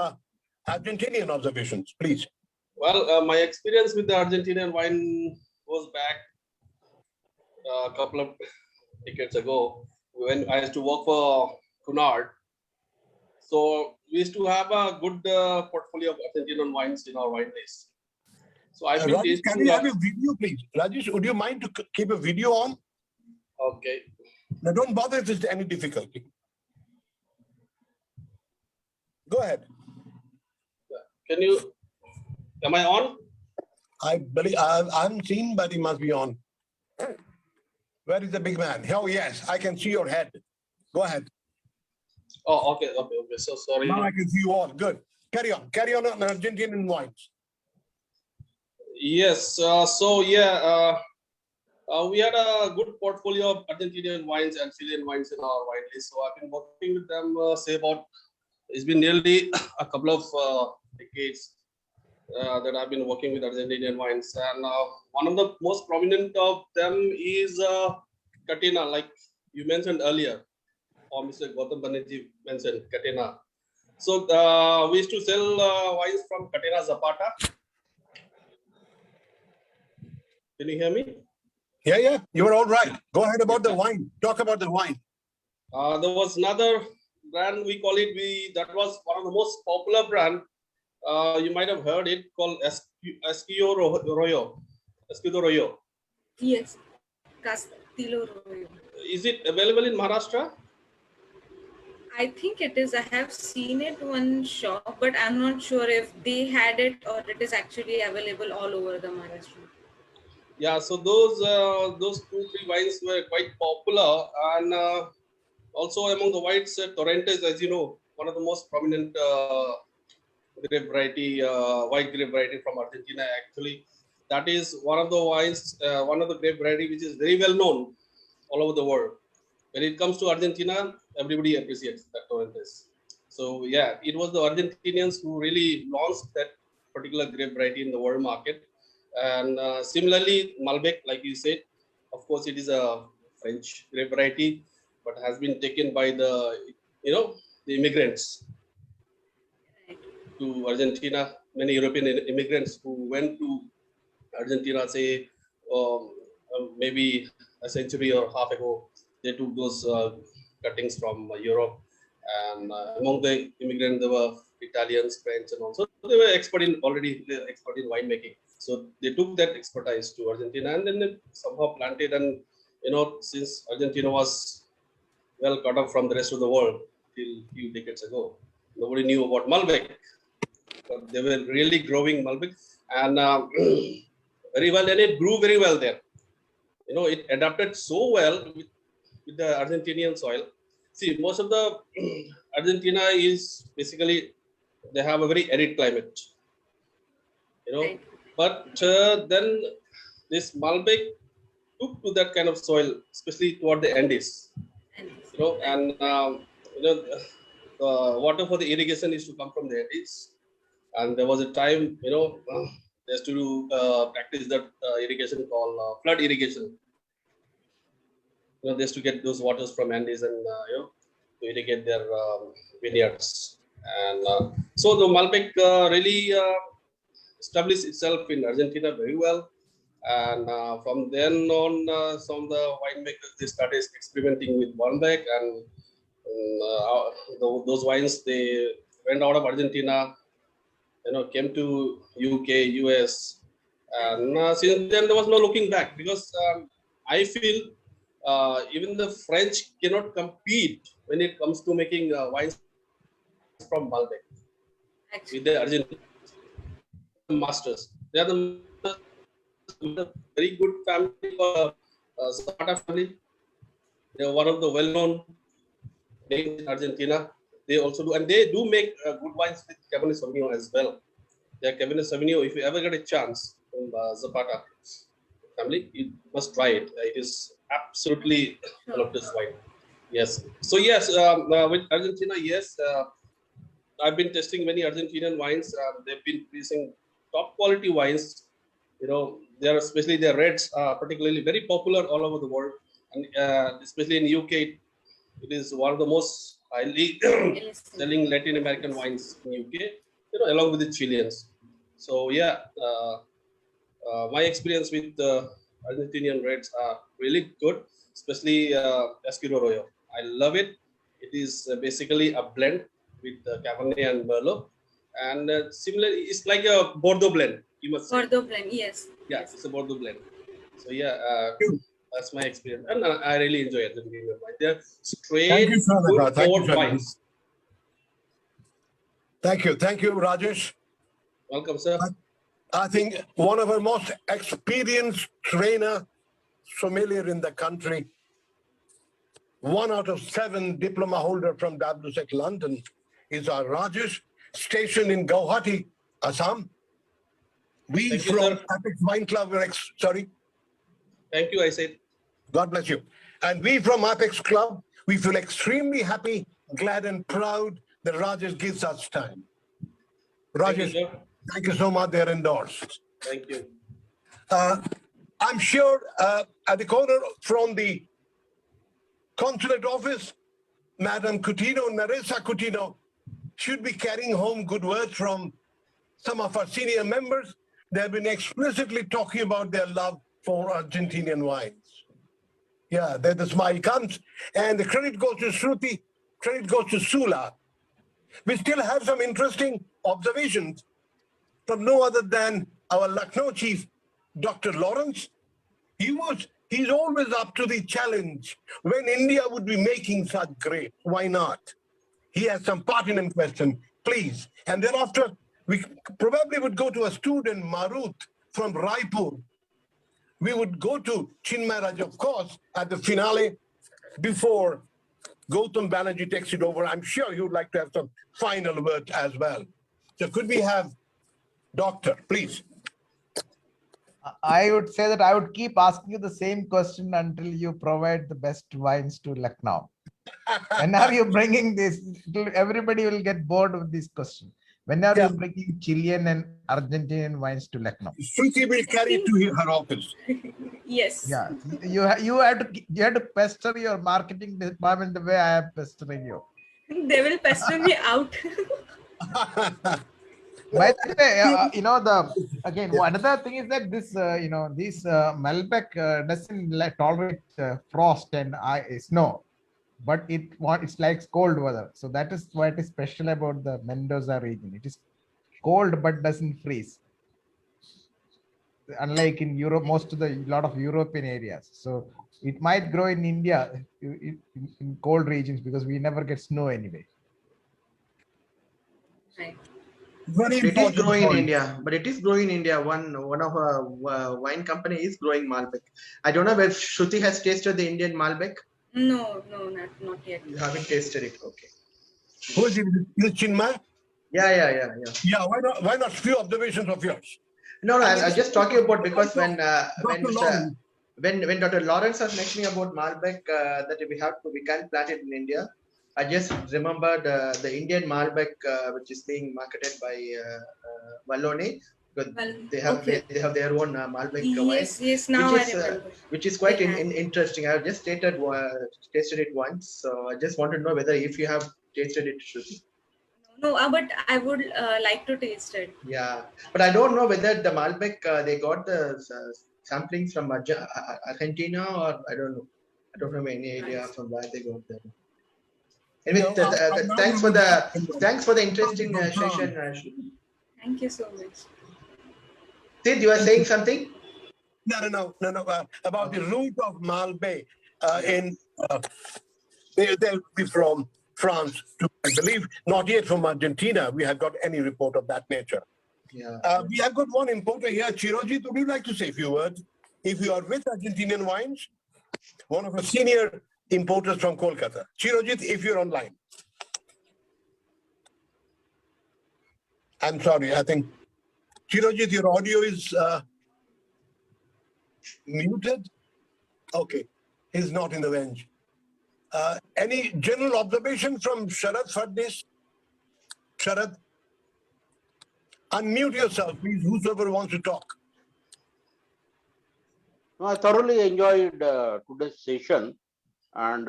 Argentinian observations, please? Well, my experience with the Argentinian wine goes back a couple of decades ago when I used to work for CLUN. So we used to have a good portfolio of Argentinian wines in our wine list. So I've been Rajesh, can tasting. we have a video, please? Rajesh, would you mind to keep a video on? Okay. Now, don't bother if there's any difficulty. Go ahead. Can you? Am I on? I believe I'm seen, but he must be on. Where is the big man? Oh, yes, I can see your head. Go ahead. Oh, okay. So sorry. Now I can see you all. Good. Carry on. Carry on Argentinian wines. Yes. So yeah, we had a good portfolio of Argentinian wines and Chilean wines in our wine list. So I've been working with them, say about, it's been nearly a couple of decades that I've been working with Argentinian wines. And one of the most prominent of them is Catena, like you mentioned earlier, or Mr. Gautam Banerjee mentioned Catena. So we used to sell wines from Catena Zapata. Can you hear me? Yeah, you were all right. Go ahead about the wine. Talk about the wine. There was another brand, we call it, that was one of the most popular brand. You might have heard it, called Esquillo Royo. Yes, Castillo Royo. Is it available in Maharashtra? I think it is. I have seen it one shop, but I'm not sure if they had it or it is actually available all over the Maharashtra. Yeah, so those 2-3 wines were quite popular, and also among the whites, Torrentes, as you know, one of the most prominent grape variety, white grape variety from Argentina. Actually, that is one of the wines, one of the grape variety which is very well known all over the world. When it comes to Argentina, everybody appreciates that Torrentes. So yeah, it was the Argentinians who really launched that particular grape variety in the world market. And similarly, Malbec, like you said, of course, it is a French grape variety, but has been taken by the immigrants to Argentina. Many European immigrants who went to Argentina, say maybe a century or half ago, they took those cuttings from Europe, and among the immigrants there were Italians, French, and also they were expert in winemaking. So they took that expertise to Argentina, and then they somehow planted. And since Argentina was well cut off from the rest of the world till a few decades ago, nobody knew about Malbec, but they were really growing Malbec, and very well, and it grew very well there. It adapted so well with the Argentinian soil. See, most of the Argentina is basically, they have a very arid climate, Right. but then this Malbec took to that kind of soil, especially toward the Andes, and the water for the irrigation is to come from the Andes. And there was a time, they used to do practice that irrigation called flood irrigation. They used to get those waters from Andes and to irrigate their vineyards. And so the Malbec really established itself in Argentina very well. And from then on, some of the winemakers, they started experimenting with Malbec, and those wines, they went out of Argentina, came to UK, US, and since then there was no looking back, because I feel even the French cannot compete when it comes to making wines from Malbec with the Argentine masters. They are the very good family, Zapata family. They are one of the well-known names in Argentina. They also do, and they do make good wines with Cabernet Sauvignon as well. Their Cabernet Sauvignon, if you ever get a chance from Zapata family, you must try it. It is absolutely voluptuous wine. Yes. So yes, with Argentina, yes, I've been testing many Argentinian wines. They've been producing top quality wines. They are, especially their reds, particularly very popular all over the world, and especially in UK, It is one of the most highly selling Latin American wines in UK, along with the Chileans. So yeah, my experience with the Argentinian reds are really good, especially Escudo Royo. I love it. It is basically a blend with Cabernet and Merlot, and similarly, it's like a Bordeaux blend. You must say. Bordeaux blend, yes. Yeah, Yes. it's a Bordeaux blend. So yeah, that's my experience, and I really enjoy it. They're straight, good port wines. Thank you, Rajesh. Welcome, sir. I think one of our most experienced trainer sommelier in the country, 1 out of 7 diploma holder from AWCI London, is our Rajesh, stationed in Guwahati, Assam. We Thank you, from sir. Apex Wine Club, sorry. Thank you, I said. God bless you. And we from Apex Club, we feel extremely happy, glad and proud that Rajesh gives us time. Rajesh, thank you so much. They're endorsed. Thank you. I'm sure at the corner from the consulate office, Madam Coutinho, Naresa Coutinho, should be carrying home good words from some of our senior members. They've been explicitly talking about their love for Argentinian wines. Yeah, there the smile comes. And the credit goes to Shruti, credit goes to Sula. We still have some interesting observations from no other than our Lucknow chief, Dr. Lawrence. He's always up to the challenge when India would be making such great. Why not? He has some pertinent question, please. And thereafter, we probably would go to a student, Marut, from Raipur. We would go to Chinmaya, of course, at the finale before Gautam Banerjee takes it over. I'm sure you'd like to have some final words as well. So could we have Doctor, please? I would say that I would keep asking you the same question until you provide the best wines to Lucknow. When are you bringing this? Everybody will get bored with this question. When are you bringing Chilean and Argentinian wines to Lucknow? Shruti will carry it to her office. Yes. Yeah, you have to pester your marketing department the way I am pestering you. They will pester me out. By the way, another thing is that this, this Malbec doesn't tolerate frost and snow, but it's like cold weather. So that is what is special about the Mendoza region. It is cold but doesn't freeze. Unlike in Europe, lot of European areas. So it might grow in India in cold regions because we never get snow anyway. Right. It is growing in India, but it is growing in India. One of our wine company is growing Malbec. I don't know if Shruti has tasted the Indian Malbec. No, not yet. You haven't tasted it, okay. Who is it? Is it Chinmaya? Yeah. Yeah, why not few observations of yours? No, I'm just talking about because when Dr. Lawrence was mentioning about Malbec that we can't plant it in India. I just remembered the Indian Malbec which is being marketed by Vallone, because they have their own Malbec wine. Yes, now I remember. Which is quite interesting. I have just tasted it once, so I just want to know whether if you have tasted it, Shruti. No, but I would like to taste it. Yeah, but I don't know whether the Malbec they got the samplings from Argentina or I don't know. I don't have any idea from where they got them. Anyway, thanks for the interesting session. Thank you so much. Sid, you are saying something? No. About the root of Malbec they'll be from France to, I believe, not yet from Argentina. We have got any report of that nature. Yeah. We have got one importer here, Chirojit. Would you like to say a few words? If you are with Argentinian wines, one of the senior importers from Kolkata. Chirojit, if you're online. I'm sorry, I think, Chirojit, your audio is muted. Okay, he's not in the range. Any general observation from Sharad for this? Sharad, unmute yourself, please, whosoever wants to talk. No, I thoroughly enjoyed today's session, and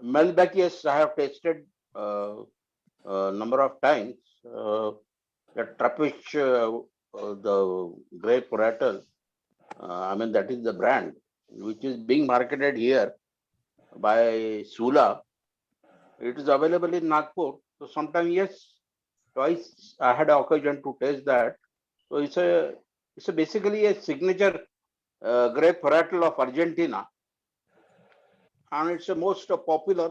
Malbec, yes, I have tasted number of times. The Trappist, the grape varietal, I mean, that is the brand, which is being marketed here by Sula. It is available in Nagpur. So sometime, yes, twice I had an occasion to taste that. So it's basically a signature grape varietal of Argentina, and it's the most popular.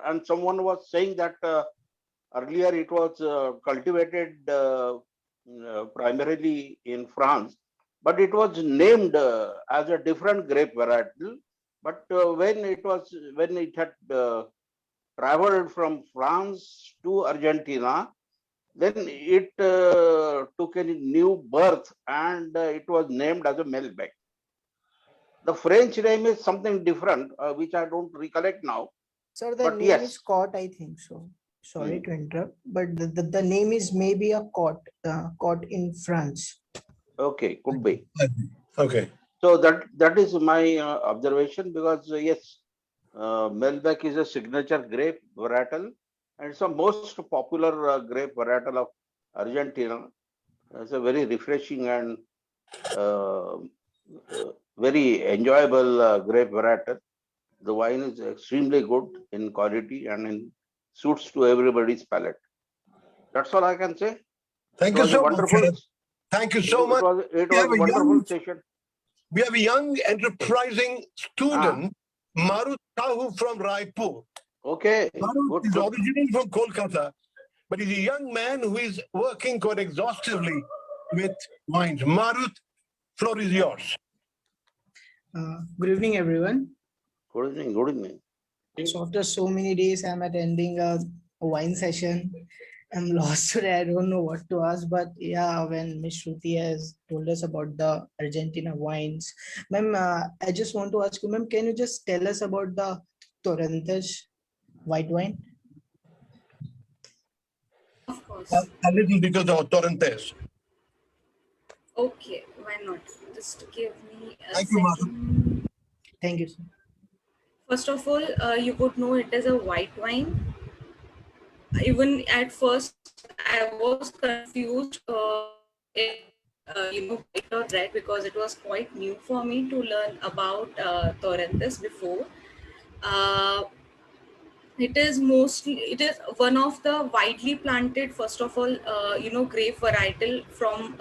And someone was saying that earlier it was cultivated primarily in France, but it was named as a different grape varietal. But when it had traveled from France to Argentina, then it took a new birth and it was named as a Malbec. The French name is something different, which I don't recollect now. Sir, the But name yes. is Cot, I think so. Sorry to interrupt, but the name is maybe a Cot in France. Okay, could be. Okay. So that is my observation, because yes, Malbec is a signature grape varietal, and it's the most popular grape varietal of Argentina. It's a very refreshing and very enjoyable grape varietal. The wine is extremely good in quality and suits to everybody's palate. That's all I can say. Thank It you was a so much. wonderful. Thank you so much. It We was have a a wonderful young- session. We have a young, enterprising student, Marut Sahu from Raipur. Okay. Marut is originally from Kolkata, but he's a young man who is working quite exhaustively with wines. Marut, floor is yours. Good evening, everyone. Good evening. Good evening. So after so many days, I'm attending a wine session. I'm lost today. I don't know what to ask, but yeah, when Ms. Shruti has told us about the Argentina wines, ma'am, I just want to ask you, ma'am, can you just tell us about the Torrentes white wine? Of course. A little because of Torrentes. Okay, why not? Just give me a Thank you, second. Thank you, sir. First of all, you would know it is a white wine. Even at first, I was confused if white or red, because it was quite new for me to learn about Torrentes before. It is one of the widely planted, first of all, grape varietal from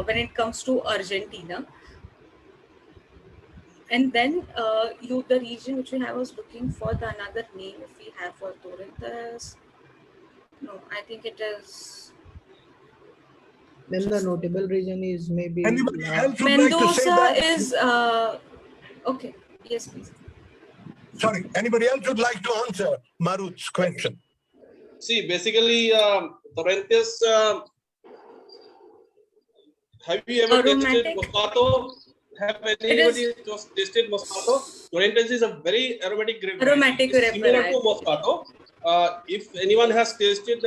when it comes to Argentina. And then the region which we have, was looking for the another name if we have for Torrentes. No, I think it is. Then the notable region is maybe Anybody else would Mendoza like to say that? is okay. Yes, please. Sorry, anybody else would like to answer Marut's question? See, basically, Torrentes. Have you ever tasted Moscato? Have anybody tasted Moscato? Torrentes is a very aromatic grape. Aromatic grape similar variety. to Moscato. If anyone has tasted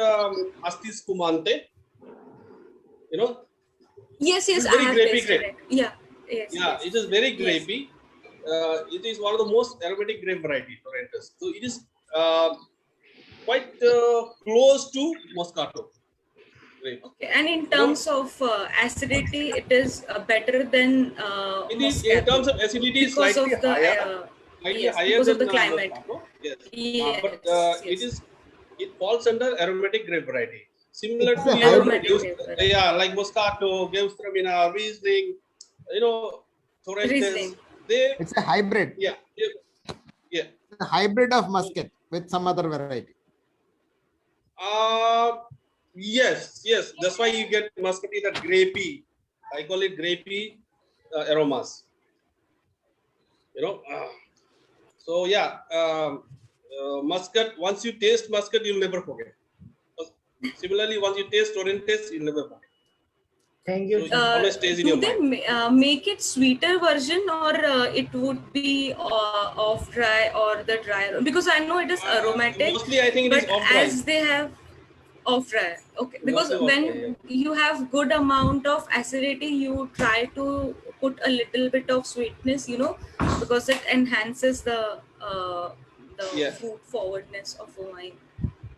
Asst.Manager, Yes, it's I very have grapey tasted grape. it. Yeah, yes. Yeah, yes. it is very Yes. grapey. It is one of the most aromatic grape variety, Torrentes. So it is quite close to Moscato grape. Okay, and in terms of acidity, it is better than it is Moscato. in terms of acidity because slightly of the higher, because than of the climate. Moscato. Yes. Yes, But yes. it falls under aromatic grape variety, similar It's to a your Aromatic grape variety. yeah, like Moscato, Gewürztraminer, Riesling, Torrentes. Riesling. It's a hybrid. Yeah. A hybrid of muscat with some other variety. Yes. That's why you get muscatine, that grapey. I call it grapey aromas. So yeah, muscat. Once you taste muscat, you'll never forget. Similarly, once you taste Torrentes, you'll never forget. Thank you. So it always stays in Do your they mind. make it sweeter version, or it would be off dry or the dry? Because I know it is aromatic. Mostly, I think it is but off dry. as they have off dry, okay. Because Mostly off when dry, you have good amount of acidity, you try to put a little bit of sweetness, because it enhances the the fruit forwardness of a wine.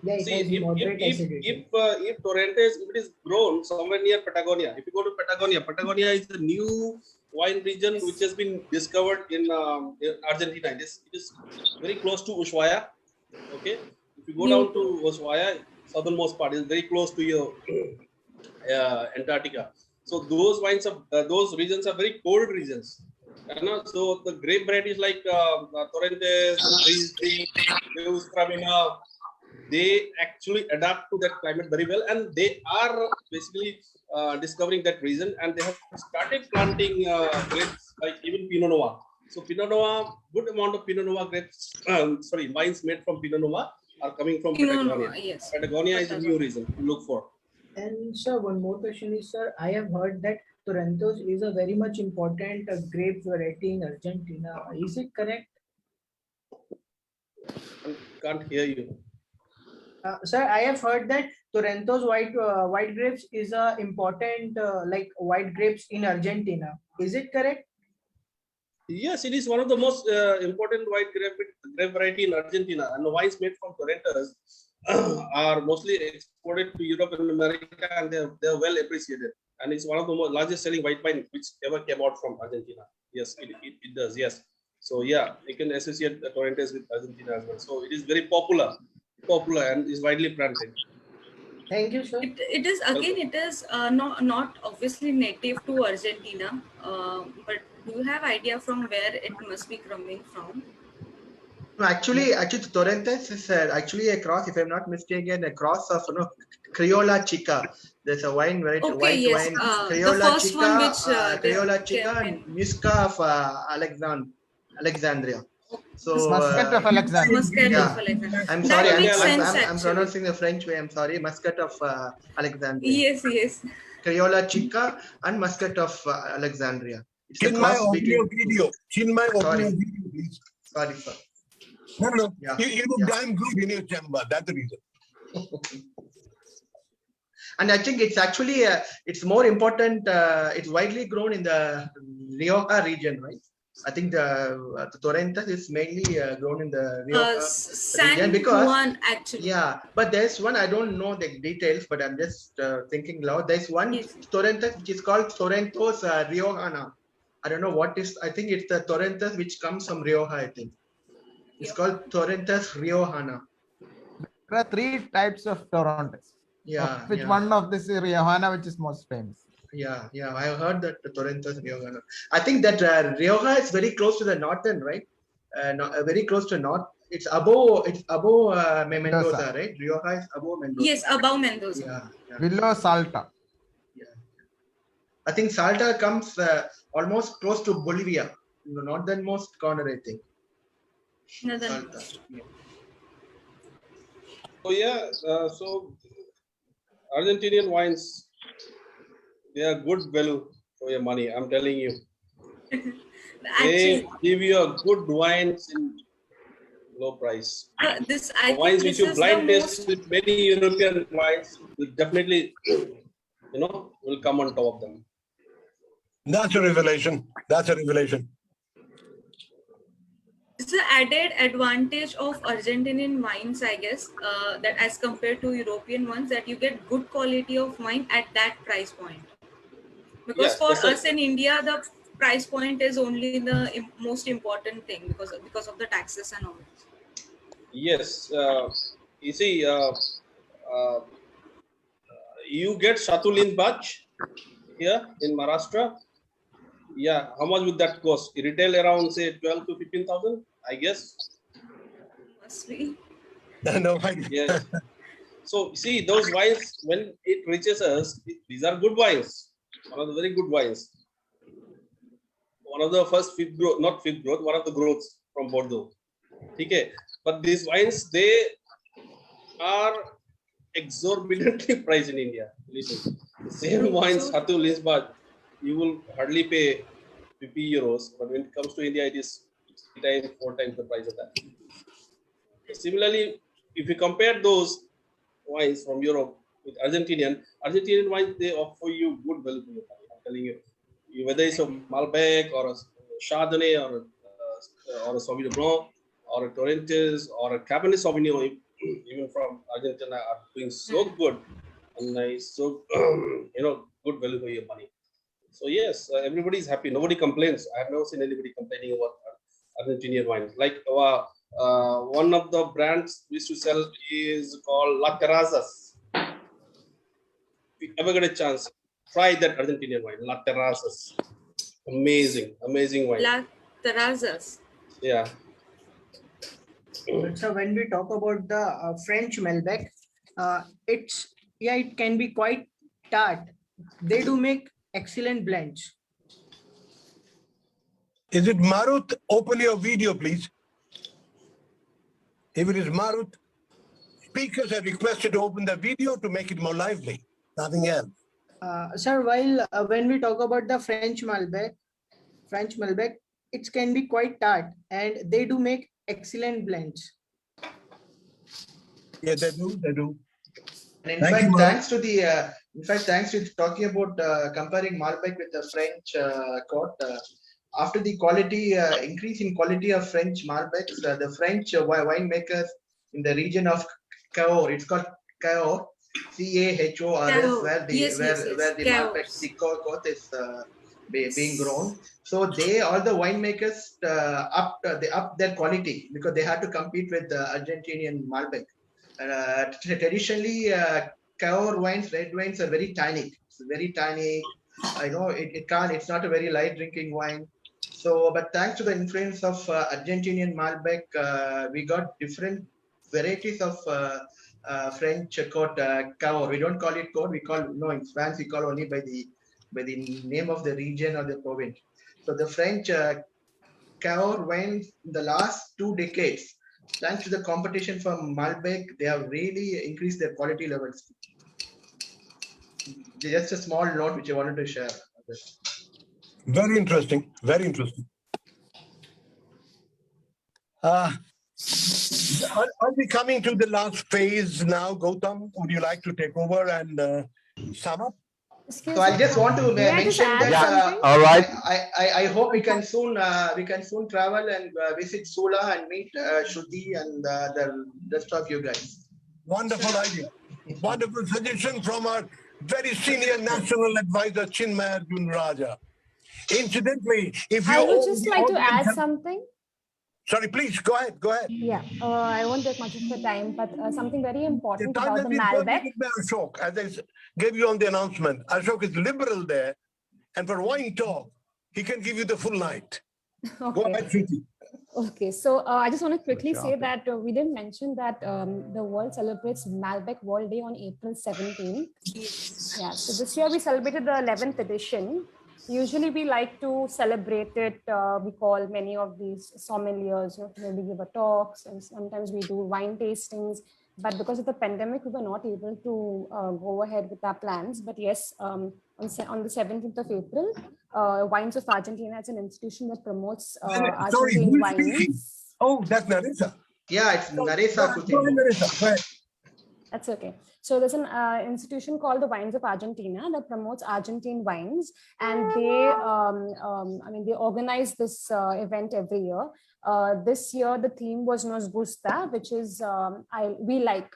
Yeah, it See, has moderate acidity. if Torrentes, if it is grown somewhere near Patagonia, if you go to Patagonia, Patagonia is a new wine region which has been discovered in Argentina. It is very close to Ushuaia. Okay, if you go down to Ushuaia, southernmost part is very close to your Antarctica. So those wines of those regions are very cold regions. You know, so the grape varieties like Torrentes, Riesling, Deus Tramina, they actually adapt to that climate very well, and they are basically discovering that region, and they have started planting grapes like even Pinot Noir. So Pinot Noir, good amount of Pinot Noir grapes, wines made from Pinot Noir are coming from Patagonia. Yes. Patagonia is a new region to look for. And sir, one more question is, sir, I have heard that Torrentos is a very much important grape variety in Argentina. Is it correct? Can't hear you. Sir, I have heard that Torrentos white grapes is a important like white grapes in Argentina. Is it correct? Yes, it is one of the most important white grape variety in Argentina, and the wines made from Torrentes are mostly exported to Europe and America, and they are well appreciated. And it's one of the largest selling white wine which ever came out from Argentina. Yes, it does. Yes. So yeah, you can associate the Torrentes with Argentina as well. So it is very popular, and is widely planted. Thank you, sir. It is again. It is not obviously native to Argentina, but do you have idea from where it must be coming from? No, actually, Torrentes is actually a cross, if I'm not mistaken, a cross of Criolla Chica. There's a wine, right? Okay, white yes. wine, The Criolla first Chica, one which Criolla Chica, and Musca of Alexandria. So Muscat of Alexandria. Muscat yeah. of Alexandria. I'm sorry, That makes sense, I'm actually. pronouncing the French way. I'm sorry, Muscat of Alexandria. Yes. Criolla Chica and Muscat of Alexandria. It's a Chinmaya, cross open your between. video. Chinmaya, open Sorry. your video, please. Sorry, sir. No. Yeah. You look damn good in your chamber. That's the reason. And I think it's actually it's more important. It's widely grown in the Rioja region, right? I think the Torrentes is mainly grown in the Rioja region because Juan, actually. Yeah, but there's one I don't know the details, but I'm just thinking loud. There's one Torrentes which is called Torrentos Riojana. I don't know what is. I think it's the Torrentes which comes from Rioja. I think it's called Torrentes Riojana. There are 3 types of Torrentes. Yeah. Which one of this is Riojana, which is most famous? Yeah. I have heard that the Torrentes Riojana. I think that Rioja is very close to the northern, right? Very close to north. It's above Mendoza, right? Rioja is above Mendoza. Yes, above Mendoza. Yeah. Below Salta. Yeah. I think Salta comes almost close to Bolivia, the northernmost corner, I think. Salta. Yeah. So yeah, so Argentinian wines, they are good value for your money. I'm telling you. They give you a good wines in low price. Wines which you blind taste with many European wines will definitely, will come on top of them. That's a revelation. It's an added advantage of Argentinian wines, I guess, that as compared to European ones, that you get good quality of wine at that price point. Because for us in India, the price point is only the most important thing because of the taxes and all. Yes, you see, you get Chatulin batch here in Maharashtra. Yeah, how much would that cost? Retail around say 12 to 15,000, I guess. Must be. No, yes. So see, those wines, when it reaches us, these are good wines. One of the very good wines. One of the first one of the growths from Bordeaux. Okay, but these wines, they are exorbitantly priced in India. Listen, the same wines, Hatu Lisbad, you will hardly pay 50 euros, but when it comes to India, it is 3 times, 4 times the price of that. Similarly, if you compare those wines from Europe with Argentinian wines, they offer you good value for your money. I'm telling you, whether it's a Malbec or a Chardonnay or a Sauvignon Blanc or a Torrentes or a Cabernet Sauvignon, even from Argentina, are doing so good and nice, so good value for your money. So yes, everybody is happy. Nobody complains. I have never seen anybody complaining about Argentinian wines. Like one of the brands we used to sell is called La Terrazas. If you ever get a chance, try that Argentinian wine, La Terrazas. Amazing, amazing wine. La Terrazas. Yeah. So when we talk about the French Malbec, it can be quite tart. They do make excellent blends. Is it Marut? Open your video, please. If it is Marut, speakers are requested to open the video to make it more lively. Nothing else. Sir, while when we talk about the French Malbec, it can be quite tart, and they do make excellent blends. Yeah, they do. They do. And in fact, thanks to talking about comparing Malbec with the French court, after the quality increase in quality of French Malbecs, the French winemakers in the region of Cahors, it's called Cahors, Cahors, where the Malbec, the court is being grown. So all the winemakers they upped their quality because they had to compete with the Argentinian Malbec. Traditionally, Cahors wines, red wines are very tannic. It's very tannic. I know it's not a very light drinking wine. So, but thanks to the influence of Argentinian Malbec, we got different varieties of French court Cahors. We don't call it court. In France we call only by the name of the region or the province. So the French Cahors wines in the last 2 decades, thanks to the competition from Malbec, they have really increased their quality levels. Just a small note which I wanted to share. Very interesting. Very interesting. Are we coming to the last phase now, Gautam? Would you like to take over and sum up? So I just want to mention that all right. I hope we can soon travel and visit Sula and meet Shruti and the rest of you guys. Wonderful idea. Wonderful suggestion from our very senior national advisor, Chinmaya Raja. Incidentally, if you I would just like to add something. Sorry, please go ahead. Go ahead. Yeah, I won't take much of your time, but something very important about the Malbec. Ashok, as I gave you on the announcement, Ashok is liberal there, and for wine talk, he can give you the full night. Okay. Go ahead, Shruti. Okay, so I just want to quickly say that we didn't mention that the world celebrates Malbec World Day on April 17th. Yeah, so this year we celebrated the 11th edition. Usually we like to celebrate it. We call many of these sommeliers, maybe give a talks, and sometimes we do wine tastings. But because of the pandemic, we were not able to go ahead with our plans. But yes, on the 17th of April, Wines of Argentina is an institution that promotes Argentine wines. Oh, that's Narissa. Yeah, it's Narissa. That's okay. So there's an institution called the Wines of Argentina that promotes Argentine wines, and they organize this event every year. This year the theme was Nos Gusta, which is we like.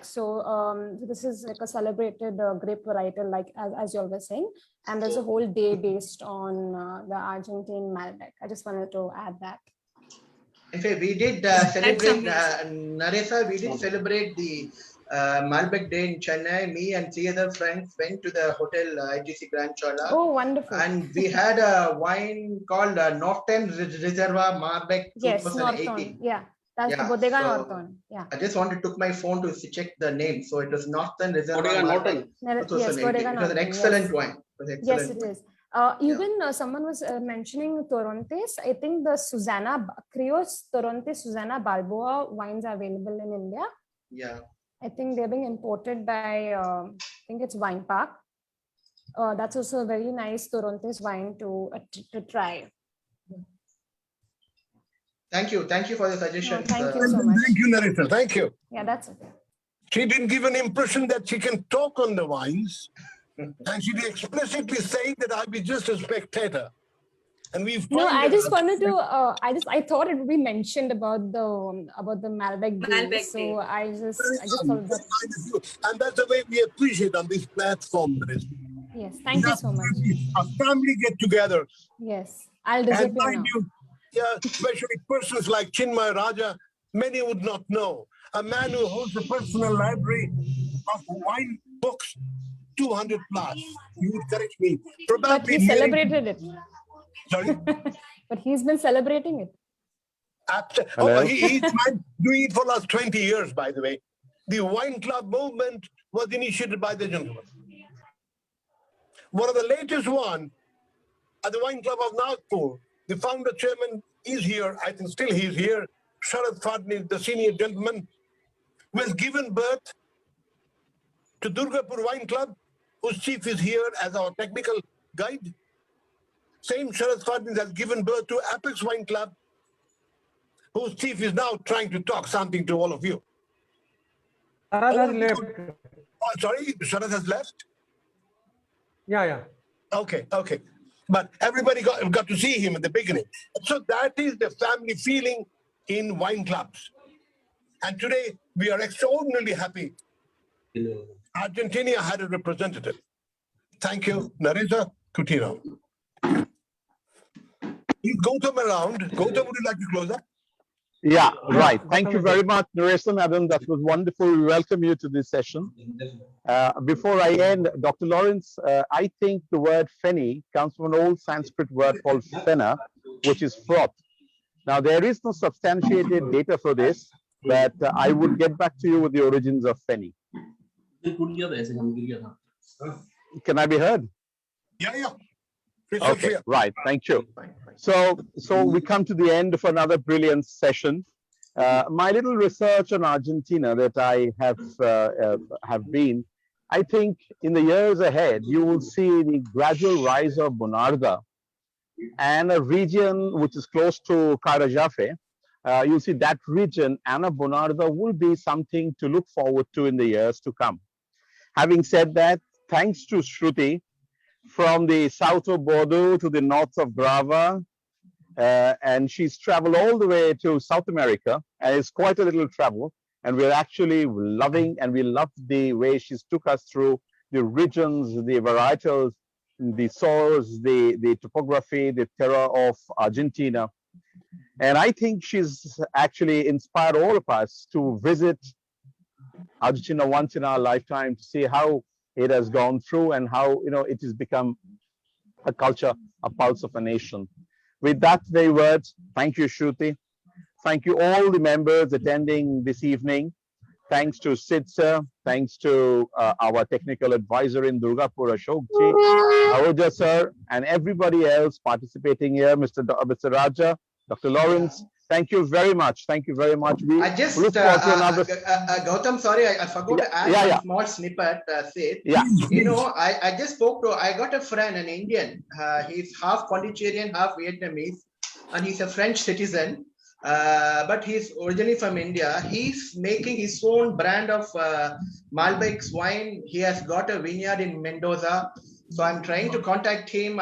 So this is like a celebrated grape varietal, like as you all were saying, and there's a whole day based on the Argentine Malbec. I just wanted to add that. In fact, we did celebrate, Narissa, we did celebrate the Malbec Day in Chennai. Me and 3 other friends went to the hotel ITC Grand Chola. Oh, wonderful. And we had a wine called Norton Reserva Malbec 2018. Yes, Norton. Yeah, that's the Bodega Norton. Yeah. I just took my phone to check the name. So it was Norton Reserva Bodega Norton. Yes, Bodega It was an excellent wine. Yes, it is. Even someone was mentioning Torrontes. I think the Crios Torrontes Susana Balboa wines are available in India. Yeah. I think they're being imported by, I think it's Wine Park. That's also a very nice Torrontes wine to try. Thank you for the suggestion. Thank you so much. Thank you, Narita. Thank you. Yeah, that's okay. She didn't give an impression that she can talk on the wines. And she explicitly saying that I'll be just a spectator. And we've No, I find just wanted to. I thought it would be mentioned about the Malbec Day. Malbec So Day. I just thought that. and that's the way we appreciate on this platform. Yes, thank you so much. A family get together. Yes, I'll And disappear mind now. you, yeah, especially persons like Chinmaya Raja, many would not know. A man who holds a personal library of wine books, 200 plus. You would correct me. But Probably he nearly- celebrated it. Sorry? But he's been celebrating it. Oh, he's been doing it for the last 20 years, by the way. The wine club movement was initiated by the gentleman. One of the latest one at the wine club of Nagpur, the founder chairman is here. I think still he's here. Sharad Fadni, the senior gentleman, who has given birth to Durgapur Wine Club, whose chief is here as our technical guide. Same Sharad Fadni has given birth to Apex Wine Club, whose chief is now trying to talk something to all of you. Sharad has left. Oh, sorry, Sharad has left? Yeah. Okay. But everybody got to see him in the beginning. So that is the family feeling in wine clubs. And today we are extraordinarily happy. Argentina had a representative. Thank you, Narita Coutinho. Is Gautam around? Gautam, would you like to close up? Yeah, right. Thank you very much, Naresa Madam. That was wonderful. We welcome you to this session. Before I end, Dr. Lawrence, I think the word feni comes from an old Sanskrit word called fena, which is froth. Now, there is no substantiated data for this, but I would get back to you with the origins of feni. Can I be heard? Yeah. Okay, right. Thank you. So we come to the end of another brilliant session. My little research on Argentina that I have been, I think in the years ahead, you will see the gradual rise of Bonarda and a region which is close to Carajafe. You'll see that region and a Bonarda will be something to look forward to in the years to come. Having said that, thanks to Shruti, from the south of Bordeaux to the north of Grava, and she's traveled all the way to South America, and it's quite a little travel, and we're actually loving, and we love the way she's took us through the regions, the varietals, the soils, the topography, the terra of Argentina. And I think she's actually inspired all of us to visit Argentina once in our lifetime to see how it has gone through and how it has become a culture, a pulse of a nation. With that very words, thank you, Shruti. Thank you all the members attending this evening. Thanks to Sid sir. Thanks to our technical advisor in Durgapur, Ashokji, Ahuja sir, and everybody else participating here, Mr. Raja, Dr. Lawrence. Thank you very much. Thank you very much. We I just, look forward to another. Gautam, sorry, I forgot to add one small snippet. Sid. Yeah. I just I got a friend, an Indian. He's half Pondicherrian, half Vietnamese, and he's a French citizen. But he's originally from India. He's making his own brand of Malbec wine. He has got a vineyard in Mendoza. So I'm trying to contact him.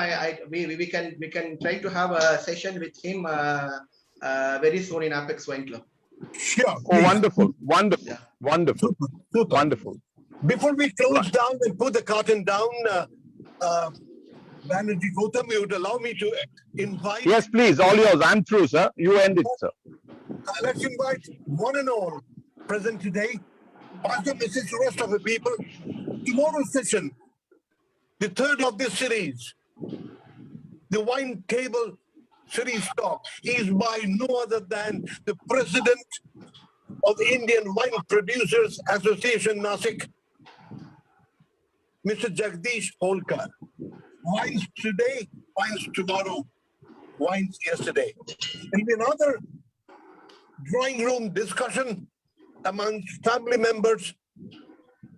We can try to have a session with him very soon in Apex Wine Club. Sure. Oh, wonderful. Yeah. Wonderful. Wonderful. Before we close down and put the curtain down, Banerjee Gautam, you would allow me to invite. Yes, please. All yours. I'm through, sir. You end it, sir. Let's invite one and all present today. Pass the message to the rest of the people. Tomorrow's session, the third of this series, the wine table series talk, is by no other than the president of the Indian Wine Producers Association, Nasik, Mr. Jagdish Holkar. Wines today, wines tomorrow, wines yesterday. There'll be another drawing room discussion amongst family members.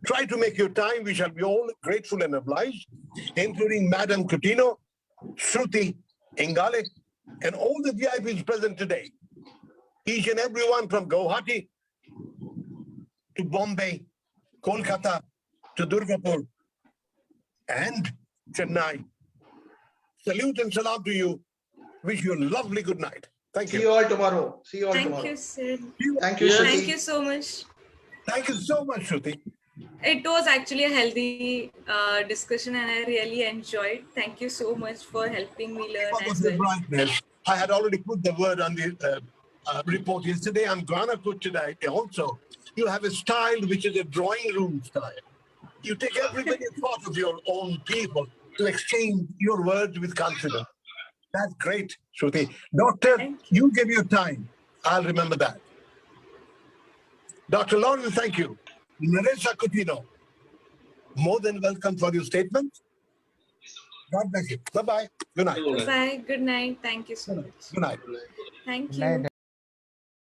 Try to make your time. We shall be all grateful and obliged, including Madam Coutinho, Shruti, Ingale, and all the VIPs present today. Each and every one from Guwahati to Bombay, Kolkata to Durgapur and Chennai. Salute and salam to you. wish you a lovely good night. Thank See you. you all tomorrow. See you all Thank tomorrow. you, Sid. Thank you, Yes. Shruti. Thank you so much. Thank you so much, Shruti. It was actually a healthy discussion and I really enjoyed. Thank you so much for helping me learn What was as your well. brightness? I had already put the word on the report yesterday. I'm gonna put today also. You have a style which is a drawing room style. You take everybody as part of your own people to exchange your words with confidence. That's great, Shruti. Doctor, Thank you give your time. I'll remember that. Dr. Lawrence, thank you. Naresa Coutinho, more than welcome for your statement. God bless you. Bye-bye. Good night. Bye. Good night. Thank you so much. Good night. Thank Good night, you.